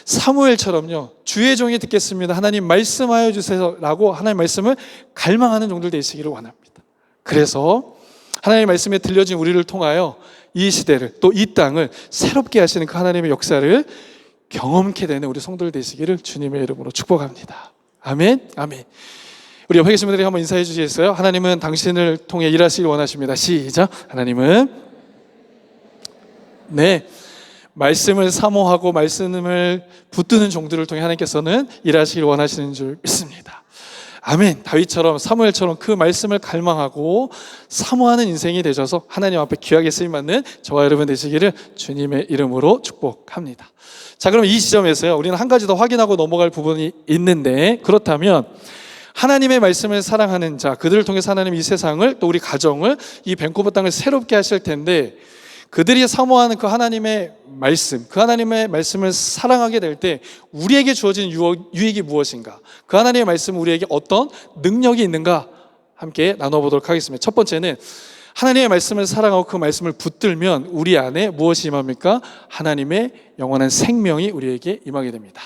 C: 사무엘처럼요, 주의 종이 듣겠습니다, 하나님 말씀하여 주세요 라고 하나님의 말씀을 갈망하는 종들 되시기를 원합니다. 그래서 하나님의 말씀에 들려진 우리를 통하여 이 시대를 또 이 땅을 새롭게 하시는 그 하나님의 역사를 경험케 되는 우리 성도들 되시기를 주님의 이름으로 축복합니다. 아멘, 아멘. 우리 옆에 계신 분들이 한번 인사해 주시겠어요? 하나님은 당신을 통해 일하시길 원하십니다. 시작. 하나님은 말씀을 사모하고 말씀을 붙드는 종들을 통해 하나님께서는 일하시길 원하시는 줄 믿습니다. 아멘. 다윗처럼 사무엘처럼 그 말씀을 갈망하고 사모하는 인생이 되셔서 하나님 앞에 귀하게 쓰임받는 저와 여러분 되시기를 주님의 이름으로 축복합니다. 자, 그럼 이 지점에서요, 우리는 한 가지 더 확인하고 넘어갈 부분이 있는데, 그렇다면 하나님의 말씀을 사랑하는 자, 그들을 통해서 하나님 이 세상을 또 우리 가정을 이 밴쿠버 땅을 새롭게 하실 텐데, 그들이 사모하는 그 하나님의 말씀, 그 하나님의 말씀을 사랑하게 될 때 우리에게 주어진 유익이 무엇인가? 그 하나님의 말씀은 우리에게 어떤 능력이 있는가? 함께 나눠보도록 하겠습니다. 첫 번째는 하나님의 말씀을 사랑하고 그 말씀을 붙들면 우리 안에 무엇이 임합니까? 하나님의 영원한 생명이 우리에게 임하게 됩니다.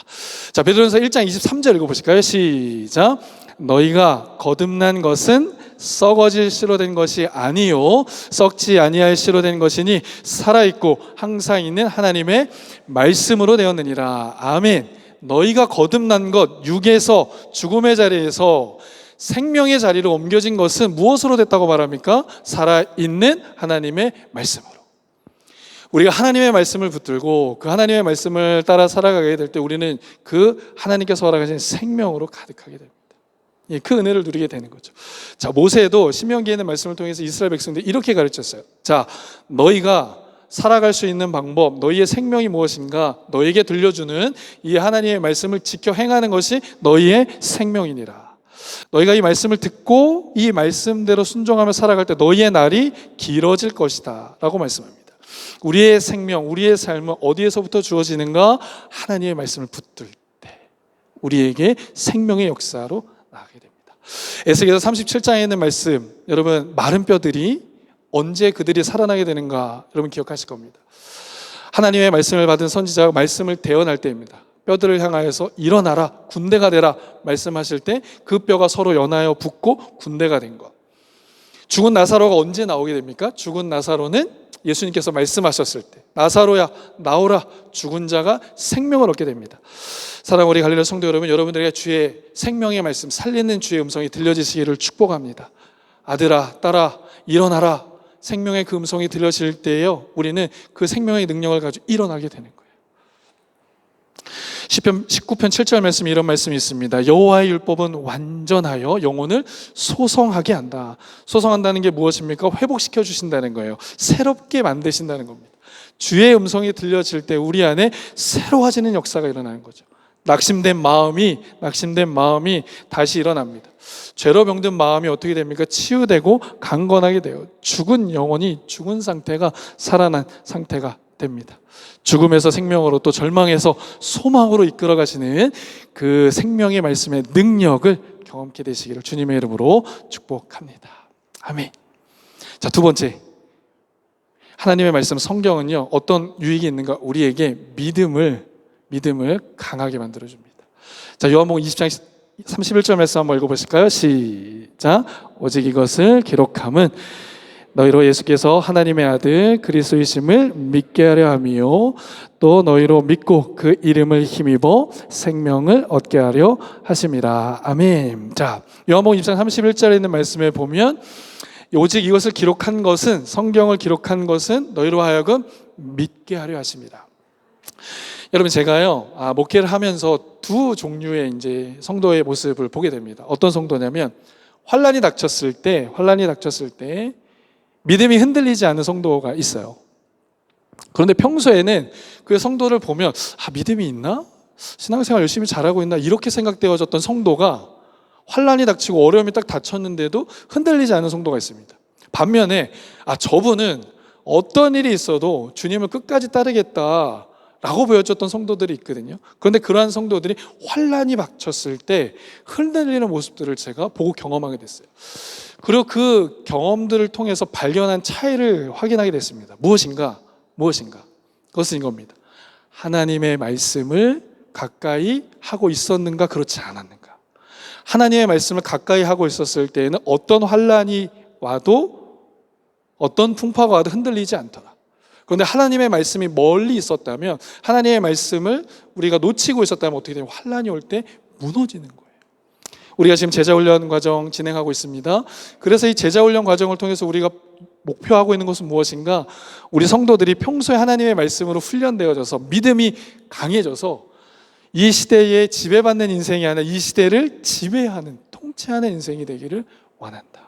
C: 자, 베드로전서 1장 23절 읽어보실까요? 시작. 너희가 거듭난 것은 썩어질 씨로 된 것이 아니요 썩지 아니할 씨로 된 것이니 살아있고 항상 있는 하나님의 말씀으로 되었느니라. 아멘. 너희가 거듭난 것, 육에서 죽음의 자리에서 생명의 자리로 옮겨진 것은 무엇으로 됐다고 말합니까? 살아있는 하나님의 말씀으로. 우리가 하나님의 말씀을 붙들고 그 하나님의 말씀을 따라 살아가게 될 때 우리는 그 하나님께서 허락하신 생명으로 가득하게 됩니다. 그 은혜를 누리게 되는 거죠. 자, 모세도 신명기에 있는 말씀을 통해서 이스라엘 백성들이 이렇게 가르쳤어요. 자, 너희가 살아갈 수 있는 방법, 너희의 생명이 무엇인가? 너희에게 들려주는 이 하나님의 말씀을 지켜 행하는 것이 너희의 생명이니라. 너희가 이 말씀을 듣고 이 말씀대로 순종하며 살아갈 때 너희의 날이 길어질 것이다 라고 말씀합니다. 우리의 생명, 우리의 삶은 어디에서부터 주어지는가? 하나님의 말씀을 붙들 때 우리에게 생명의 역사로 나가게 됩니다. 에스겔서 37장에 있는 말씀, 여러분 마른 뼈들이 언제 그들이 살아나게 되는가 여러분 기억하실 겁니다. 하나님의 말씀을 받은 선지자가 말씀을 대언할 때입니다. 뼈들을 향하여서 일어나라 군대가 되라 말씀하실 때 그 뼈가 서로 연하여 붙고 군대가 된 것. 죽은 나사로가 언제 나오게 됩니까? 죽은 나사로는 예수님께서 말씀하셨을 때 나사로야 나오라, 죽은 자가 생명을 얻게 됩니다. 사랑하는 우리 갈릴리 성도 여러분, 여러분들에게 주의 생명의 말씀, 살리는 주의 음성이 들려지시기를 축복합니다. 아들아 딸아 일어나라, 생명의 그 음성이 들려질 때에요 우리는 그 생명의 능력을 가지고 일어나게 되는 거예요. 시편 19편 7절 말씀에 이런 말씀이 있습니다. 여호와의 율법은 완전하여 영혼을 소성하게 한다. 소성한다는 게 무엇입니까? 회복시켜 주신다는 거예요. 새롭게 만드신다는 겁니다. 주의 음성이 들려질 때 우리 안에 새로워지는 역사가 일어나는 거죠. 낙심된 마음이 다시 일어납니다. 죄로 병든 마음이 어떻게 됩니까? 치유되고 강건하게 돼요. 죽은 영혼이 죽은 상태가 살아난 상태가 됩니다. 죽음에서 생명으로 또 절망에서 소망으로 이끌어 가시는 그 생명의 말씀의 능력을 경험케 되시기를 주님의 이름으로 축복합니다. 아멘. 자, 두 번째, 하나님의 말씀 성경은요 어떤 유익이 있는가? 우리에게 믿음을 강하게 만들어줍니다. 자, 요한복음 20장 31절 말씀 한번 읽어보실까요? 시작. 오직 이것을 기록함은 너희로 예수께서 하나님의 아들 그리스도이심을 믿게 하려 함이요 또 너희로 믿고 그 이름을 힘입어 생명을 얻게 하려 하심이라. 아멘. 자, 요한복음 20장 31절에 있는 말씀에 보면 오직 이것을 기록한 것은, 성경을 기록한 것은 너희로 하여금 믿게 하려 하십니다. 여러분, 제가요 목회를 하면서 두 종류의 이제 성도의 모습을 보게 됩니다. 어떤 성도냐면 환난이 닥쳤을 때 믿음이 흔들리지 않는 성도가 있어요. 그런데 평소에는 그 성도를 보면 믿음이 있나? 신앙생활 열심히 잘하고 있나? 이렇게 생각되어졌던 성도가 환난이 닥치고 어려움이 딱 닥쳤는데도 흔들리지 않는 성도가 있습니다. 반면에 저분은 어떤 일이 있어도 주님을 끝까지 따르겠다 라고 보여줬던 성도들이 있거든요. 그런데 그러한 성도들이 환난이 닥쳤을 때 흔들리는 모습들을 제가 보고 경험하게 됐어요. 그리고 그 경험들을 통해서 발견한 차이를 확인하게 됐습니다. 무엇인가? 그것은 이겁니다. 하나님의 말씀을 가까이 하고 있었는가, 그렇지 않았는가. 하나님의 말씀을 가까이 하고 있었을 때에는 어떤 환난이 와도, 어떤 풍파가 와도 흔들리지 않더라. 그런데 하나님의 말씀이 멀리 있었다면, 하나님의 말씀을 우리가 놓치고 있었다면 어떻게 되냐면 환난이 올 때 무너지는 거예요. 우리가 지금 제자훈련 과정 진행하고 있습니다. 그래서 이 제자훈련 과정을 통해서 우리가 목표하고 있는 것은 무엇인가? 우리 성도들이 평소에 하나님의 말씀으로 훈련되어져서 믿음이 강해져서 이 시대에 지배받는 인생이 아니라 이 시대를 지배하는, 통치하는 인생이 되기를 원한다.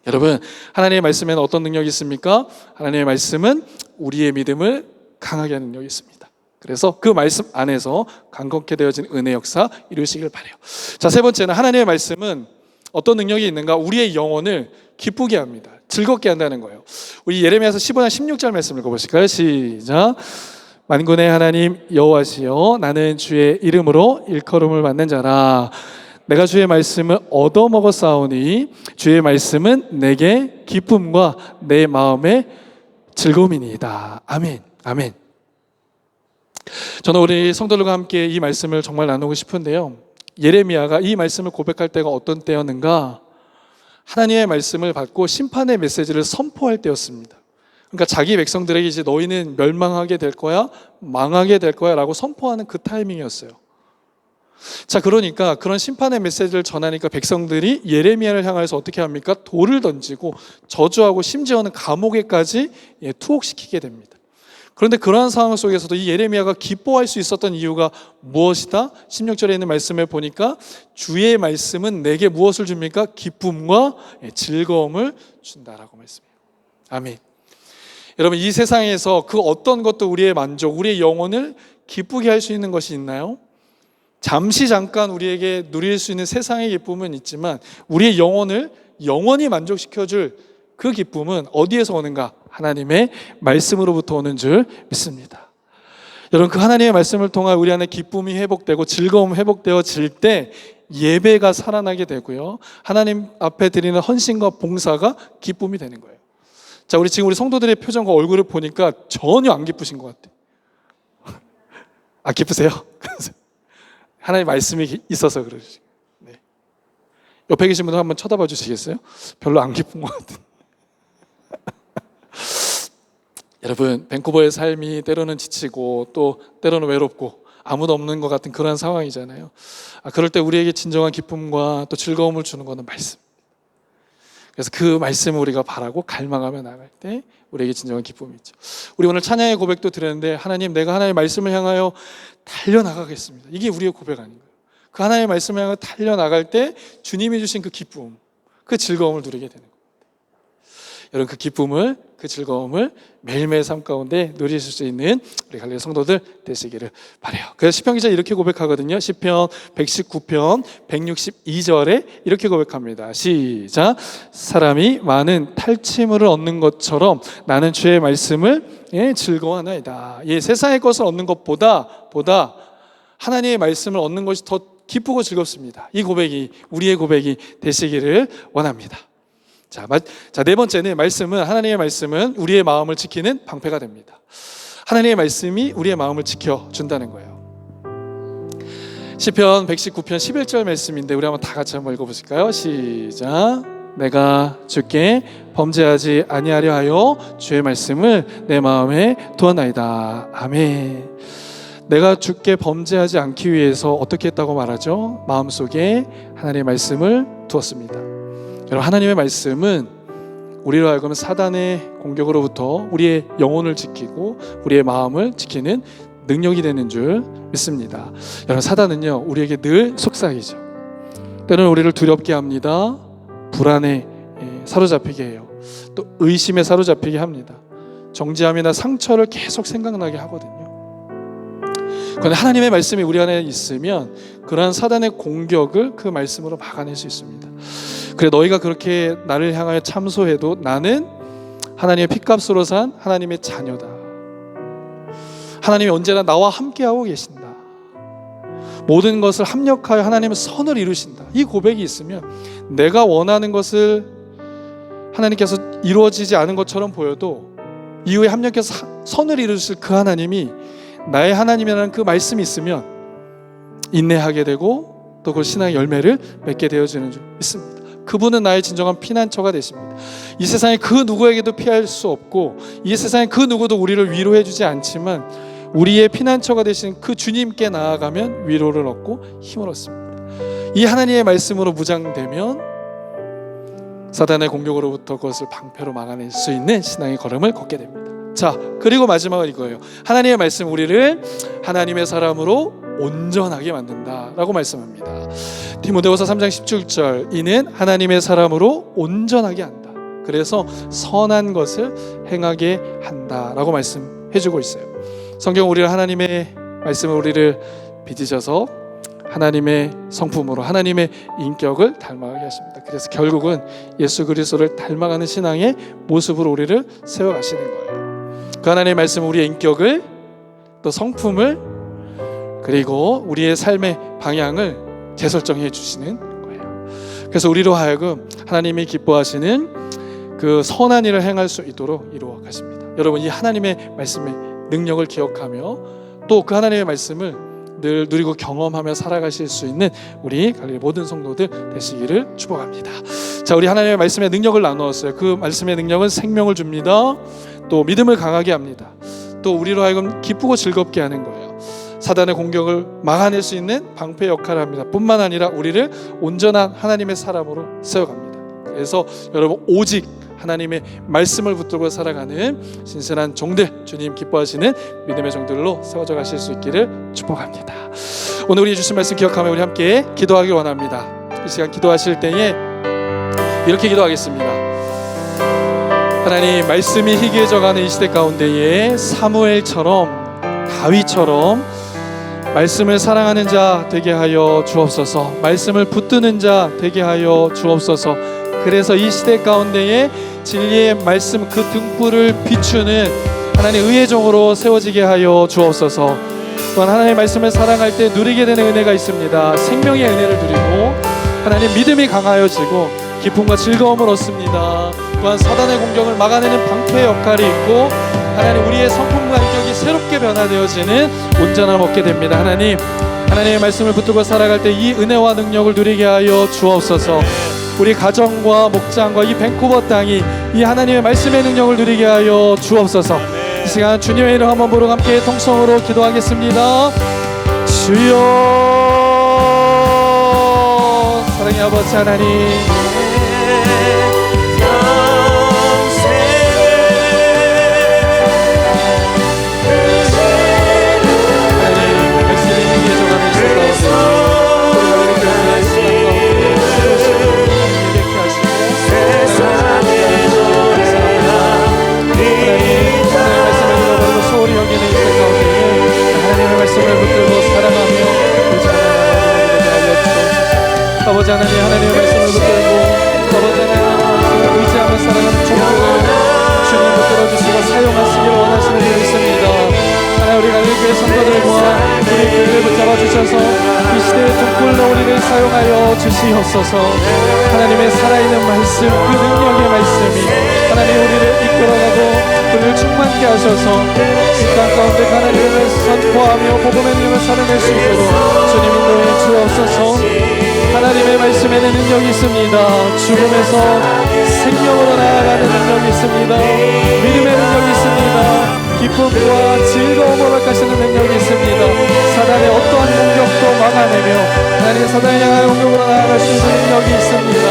C: 여러분, 하나님의 말씀에는 어떤 능력이 있습니까? 하나님의 말씀은 우리의 믿음을 강하게 하는 능력이 있습니다. 그래서 그 말씀 안에서 강건케 되어진 은혜 역사 이루시길 바라요. 자, 세 번째는 하나님의 말씀은 어떤 능력이 있는가? 우리의 영혼을 기쁘게 합니다. 즐겁게 한다는 거예요. 우리 예레미야서 15장 16절 말씀을 읽어보실까요? 시작. 만군의 하나님 여호와시여, 나는 주의 이름으로 일컬음을 받는 자라. 내가 주의 말씀을 얻어먹었사오니 주의 말씀은 내게 기쁨과 내 마음의 즐거움이니이다. 아멘. 아멘. 저는 우리 성도들과 함께 이 말씀을 정말 나누고 싶은데요, 예레미야가 이 말씀을 고백할 때가 어떤 때였는가? 하나님의 말씀을 받고 심판의 메시지를 선포할 때였습니다. 그러니까 자기 백성들에게 이제 너희는 멸망하게 될 거야, 망하게 될 거야 라고 선포하는 그 타이밍이었어요. 자, 그러니까 그런 심판의 메시지를 전하니까 백성들이 예레미야를 향해서 어떻게 합니까? 돌을 던지고 저주하고 심지어는 감옥에까지 투옥시키게 됩니다. 그런데 그러한 상황 속에서도 이 예레미야가 기뻐할 수 있었던 이유가 무엇이다? 16절에 있는 말씀을 보니까 주의 말씀은 내게 무엇을 줍니까? 기쁨과 즐거움을 준다라고 말씀해요. 아멘. 여러분, 이 세상에서 그 어떤 것도 우리의 만족, 우리의 영혼을 기쁘게 할 수 있는 것이 있나요? 잠시 잠깐 우리에게 누릴 수 있는 세상의 기쁨은 있지만 우리의 영혼을 영원히 만족시켜줄 그 기쁨은 어디에서 오는가? 하나님의 말씀으로부터 오는 줄 믿습니다. 여러분, 그 하나님의 말씀을 통한 우리 안에 기쁨이 회복되고 즐거움이 회복되어질 때 예배가 살아나게 되고요, 하나님 앞에 드리는 헌신과 봉사가 기쁨이 되는 거예요. 자, 우리 지금 우리 성도들의 표정과 얼굴을 보니까 전혀 안 기쁘신 것 같아요. 아, 기쁘세요? 하나님 말씀이 있어서 그러시. 네. 옆에 계신 분들 한번 쳐다봐 주시겠어요? 별로 안 기쁜 것 같은. 여러분, 밴쿠버의 삶이 때로는 지치고 또 때로는 외롭고 아무도 없는 것 같은 그런 상황이잖아요. 그럴 때 우리에게 진정한 기쁨과 또 즐거움을 주는 것은 말씀. 그래서 그 말씀을 우리가 바라고 갈망하며 나갈 때 우리에게 진정한 기쁨이 있죠. 우리 오늘 찬양의 고백도 드렸는데, 하나님, 내가 하나님의 말씀을 향하여 달려나가겠습니다. 이게 우리의 고백 아닌가요? 그 하나님의 말씀을 향하여 달려나갈 때 주님이 주신 그 기쁨, 그 즐거움을 누리게 되는 겁니다. 여러분, 그 기쁨을, 그 즐거움을 매일매일 삶 가운데 누리실 수 있는 우리 갈릴리 성도들 되시기를 바라요. 그래서 시편 기자 이렇게 고백하거든요. 시편 119편 162절에 이렇게 고백합니다. 시작. 사람이 많은 탈취물을 얻는 것처럼 나는 주의 말씀을 즐거워하나이다. 세상의 것을 얻는 것보다 하나님의 말씀을 얻는 것이 더 기쁘고 즐겁습니다. 이 고백이 우리의 고백이 되시기를 원합니다. 자, 네 번째는 하나님의 말씀은 우리의 마음을 지키는 방패가 됩니다. 하나님의 말씀이 우리의 마음을 지켜준다는 거예요. 시편 119편 11절 말씀인데 우리 한번 다 같이 한번 읽어보실까요? 시작. 내가 주께 범죄하지 아니하려 하여 주의 말씀을 내 마음에 두었나이다. 아멘. 내가 주께 범죄하지 않기 위해서 어떻게 했다고 말하죠? 마음속에 하나님의 말씀을 두었습니다. 여러분, 하나님의 말씀은 우리로 하여금 사단의 공격으로부터 우리의 영혼을 지키고 우리의 마음을 지키는 능력이 되는 줄 믿습니다. 여러분, 사단은요, 우리에게 늘 속삭이죠. 때로는 우리를 두렵게 합니다. 불안에 사로잡히게 해요. 또 의심에 사로잡히게 합니다. 정죄함이나 상처를 계속 생각나게 하거든요. 그런데 하나님의 말씀이 우리 안에 있으면 그러한 사단의 공격을 그 말씀으로 막아낼 수 있습니다. 그래, 너희가 그렇게 나를 향하여 참소해도 나는 하나님의 핏값으로 산 하나님의 자녀다. 하나님이 언제나 나와 함께하고 계신다. 모든 것을 합력하여 하나님의 선을 이루신다. 이 고백이 있으면 내가 원하는 것을 하나님께서 이루어지지 않은 것처럼 보여도 이후에 합력해서 선을 이루실 그 하나님이 나의 하나님이라는 그 말씀이 있으면 인내하게 되고 또 그 신앙의 열매를 맺게 되어지는 줄 믿습니다. 그분은 나의 진정한 피난처가 되십니다. 이 세상에 그 누구에게도 피할 수 없고 이 세상에 그 누구도 우리를 위로해 주지 않지만 우리의 피난처가 되신 그 주님께 나아가면 위로를 얻고 힘을 얻습니다. 이 하나님의 말씀으로 무장되면 사단의 공격으로부터 그것을 방패로 막아낼 수 있는 신앙의 걸음을 걷게 됩니다. 자, 그리고 마지막은 이거예요. 하나님의 말씀 우리를 하나님의 사람으로 온전하게 만든다라고 말씀합니다. 디모데후서 3장 17절, 이는 하나님의 사람으로 온전하게 한다. 그래서 선한 것을 행하게 한다라고 말씀해주고 있어요. 성경 우리를 하나님의 말씀을 우리를 빚으셔서 하나님의 성품으로 하나님의 인격을 닮아가게 하십니다. 그래서 결국은 예수 그리스도를 닮아가는 신앙의 모습으로 우리를 세워가시는 거예요. 그 하나님의 말씀은 우리의 인격을 또 성품을 그리고 우리의 삶의 방향을 재설정해 주시는 거예요. 그래서 우리로 하여금 하나님이 기뻐하시는 그 선한 일을 행할 수 있도록 이루어 가십니다. 여러분, 이 하나님의 말씀의 능력을 기억하며 또 그 하나님의 말씀을 늘 누리고 경험하며 살아가실 수 있는 우리 갈릴리 모든 성도들 되시기를 축복합니다. 자, 우리 하나님의 말씀의 능력을 나누었어요. 그 말씀의 능력은 생명을 줍니다. 또 믿음을 강하게 합니다. 또 우리로 하여금 기쁘고 즐겁게 하는 거예요. 사단의 공격을 막아낼 수 있는 방패 역할을 합니다. 뿐만 아니라 우리를 온전한 하나님의 사람으로 세워갑니다. 그래서 여러분, 오직 하나님의 말씀을 붙들고 살아가는 신실한 종들, 주님 기뻐하시는 믿음의 종들로 세워져 가실 수 있기를 축복합니다. 오늘 우리 주신 말씀 기억하며 우리 함께 기도하길 원합니다. 이 시간 기도하실 때에 이렇게 기도하겠습니다. 하나님, 말씀이 희귀해져가는 이 시대 가운데에 사무엘처럼, 다윗처럼 말씀을 사랑하는 자 되게 하여 주옵소서. 말씀을 붙드는 자 되게 하여 주옵소서. 그래서 이 시대 가운데에 진리의 말씀 그 등불을 비추는 하나님 의의 종으로 세워지게 하여 주옵소서. 또한 하나님의 말씀을 사랑할 때 누리게 되는 은혜가 있습니다. 생명의 은혜를 누리고 하나님 믿음이 강하여지고 기쁨과 즐거움을 얻습니다. 또한 사단의 공격을 막아내는 방패의 역할이 있고 하나님 우리의 성품과 인격이 새롭게 변화되어지는 온전함 얻게 됩니다. 하나님의 말씀을 붙들고 살아갈 때 이 은혜와 능력을 누리게 하여 주옵소서. 우리 가정과 목장과 이 밴쿠버 땅이 이 하나님의 말씀의 능력을 누리게 하여 주옵소서. 이 시간 주님의 이름 한번 부르고 함께 통성으로 기도하겠습니다. 주여, 사랑의 아버지 하나님, 아버지 하나님, 하나님의 말씀을 붙들고 아버지 하나님의 말씀을 의지하며 살아가는 종들을 주님 붙들어주시고 사용하시기를 원하시는 줄 믿습니다. 하나님, 우리 갈릴교회 성도들과 우리 교회를 붙잡아 주셔서 이 시대의 등불로 우리를 사용하여 주시옵소서. 하나님의 살아있는 말씀, 그 능력의 말씀이 하나님 우리를 이끌어가고 우리를 충만케 하셔서 이 땅 가운데 하나님을 선포하며 복음의 능력을 살아낼 수 있도록 주님 인도해 주옵소서. 하나님의 말씀에는 능력이 있습니다. 죽음에서 생명으로 나아가는 능력이 있습니다. 믿음의 능력이 있습니다. 기쁨과 즐거움을 허락하시는 능력이 있습니다. 사단의 어떠한 공격도 막아내며 하나님의 사단을 향하여 공격으로 나아갈 수 있는 능력이 있습니다.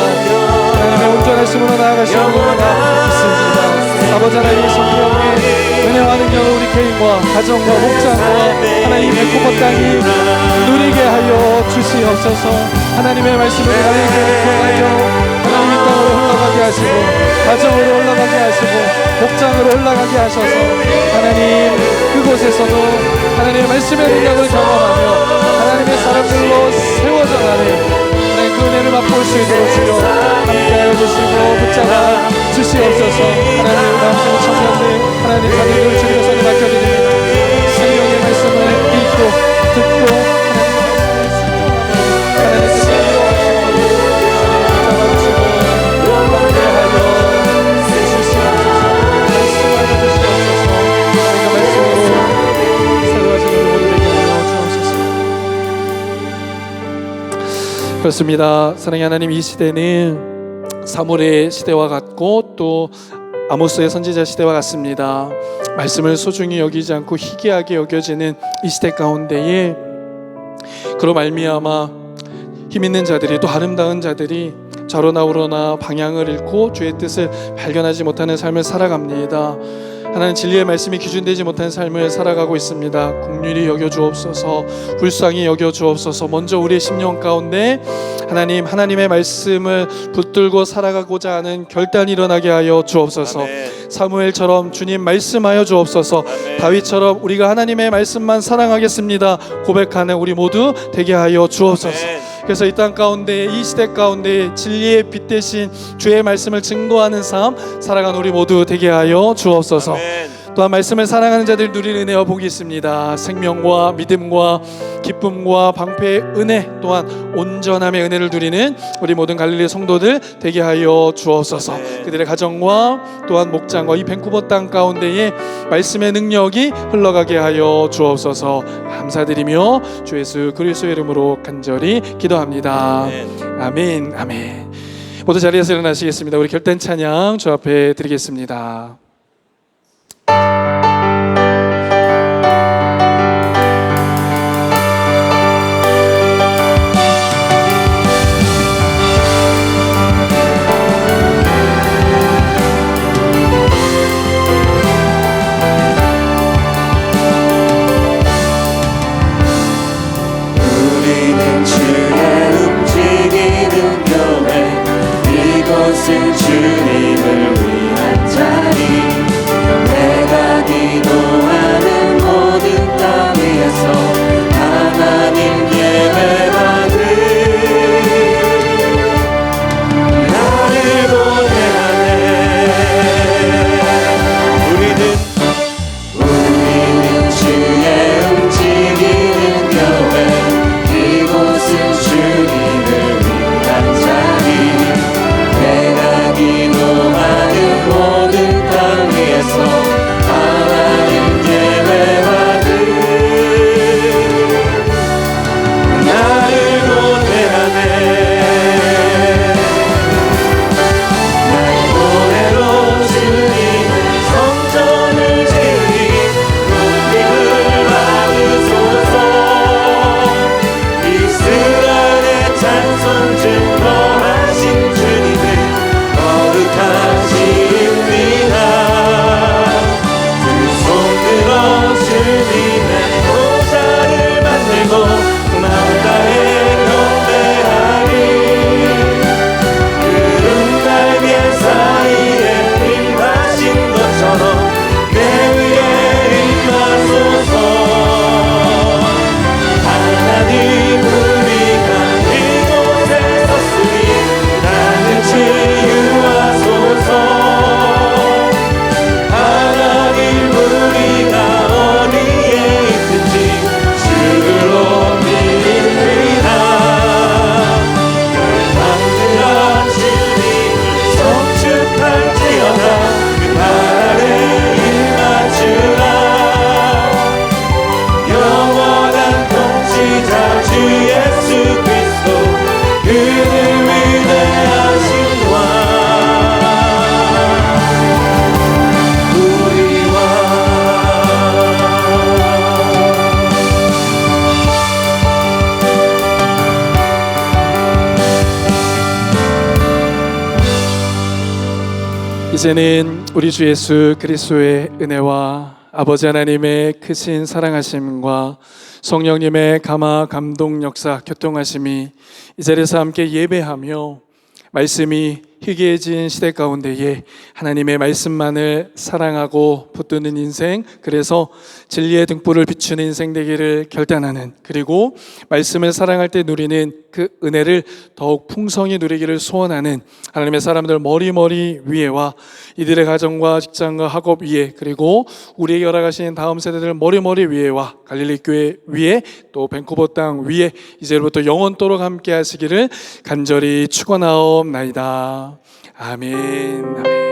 C: 하나님의 온전하심으로 나아갈 수 있는 능력이 있습니다. 아버지 하나님, 성령의 은혜와 능력을 우리 개인과 가정과 목장과 하나님 밴쿠버 땅이 누리게 하여 주시옵소서. 하나님의 말씀을 갈릴교회를 통하여 하나님 이 땅으로 흘러가게 하시고 가정으로 흘러가게 하시고 목장으로 흘러가게 하셔서 하나님 그곳에서도 하나님의 말씀의 능력을 경험하며 하나님의 사람들로 세워져가는 하나님 그 은혜를 맛볼 수 있도록 주여 함께하여 주시고 붙잡아 주시옵소서. 하나님 남성 청년들 하나님 자녀들을 주님의 손에 맡겨드립니다. 생명의 말씀을 읽고 듣고 하나님의 뜻을 붙잡아주시고 함께하여 주시옵소서. 말씀하여 주시옵소서. 하나님의 말씀으로 새로워진 우리 모두 되게 하여 주옵소서. 그렇습니다. 사랑의 하나님, 이 시대는 사무엘의 시대와 같고 또 아모스의 선지자 시대와 같습니다. 말씀을 소중히 여기지 않고 희귀하게 여겨지는 이 시대 가운데에 그로 말미암아 힘있는 자들이 또 아름다운 자들이 좌로나 우로나 방향을 잃고 주의 뜻을 발견하지 못하는 삶을 살아갑니다. 하나님, 진리의 말씀이 기준되지 못한 삶을 살아가고 있습니다. 긍휼히 여겨주옵소서. 불쌍히 여겨주옵소서. 먼저 우리의 심령 가운데 하나님의 말씀을 붙들고 살아가고자 하는 결단이 일어나게 하여 주옵소서.
A: 아멘.
C: 사무엘처럼 주님 말씀하여 주옵소서.
A: 아멘.
C: 다윗처럼 우리가 하나님의 말씀만 사랑하겠습니다 고백하는 우리 모두 되게 하여 주옵소서.
A: 아멘.
C: 그래서 이 땅 가운데, 이 시대 가운데 진리의 빛 대신 주의 말씀을 증거하는 삶 살아가는 우리 모두 되게 하여 주옵소서.
A: 아멘.
C: 또한 말씀을 사랑하는 자들 누리는 은혜와 복이 있습니다. 생명과 믿음과 기쁨과 방패의 은혜, 또한 온전함의 은혜를 누리는 우리 모든 갈릴리 성도들 되게 하여 주옵소서.
A: 아멘.
C: 그들의 가정과 또한 목장과 이 밴쿠버 땅 가운데에 말씀의 능력이 흘러가게 하여 주옵소서. 감사드리며 주 예수 그리스도의 이름으로 간절히 기도합니다.
A: 아멘.
C: 아멘. 아멘. 모두 자리에서 일어나시겠습니다. 우리 결단 찬양 주 앞에 드리겠습니다.
A: 우리는 주의 움직이는 교회, 이곳은 주님을 위한 자리.
C: 이제는 우리 주 예수 그리스도의 은혜와 아버지 하나님의 크신 사랑하심과 성령님의 감화 감동 역사 교통하심이 이 자리에서 함께 예배하며 말씀이 희귀해진 시대 가운데에 하나님의 말씀만을 사랑하고 붙드는 인생, 그래서 진리의 등불을 비추는 인생 되기를 결단하는, 그리고 말씀을 사랑할 때 누리는 그 은혜를 더욱 풍성히 누리기를 소원하는 하나님의 사람들 머리머리 위에와 이들의 가정과 직장과 학업 위에, 그리고 우리에게 허락하신 다음 세대들 머리머리 위에와 갈릴리 교회 위에, 또 밴쿠버 땅 위에 이제부터 영원토록 함께 하시기를 간절히 축원하옵나이다. 아멘.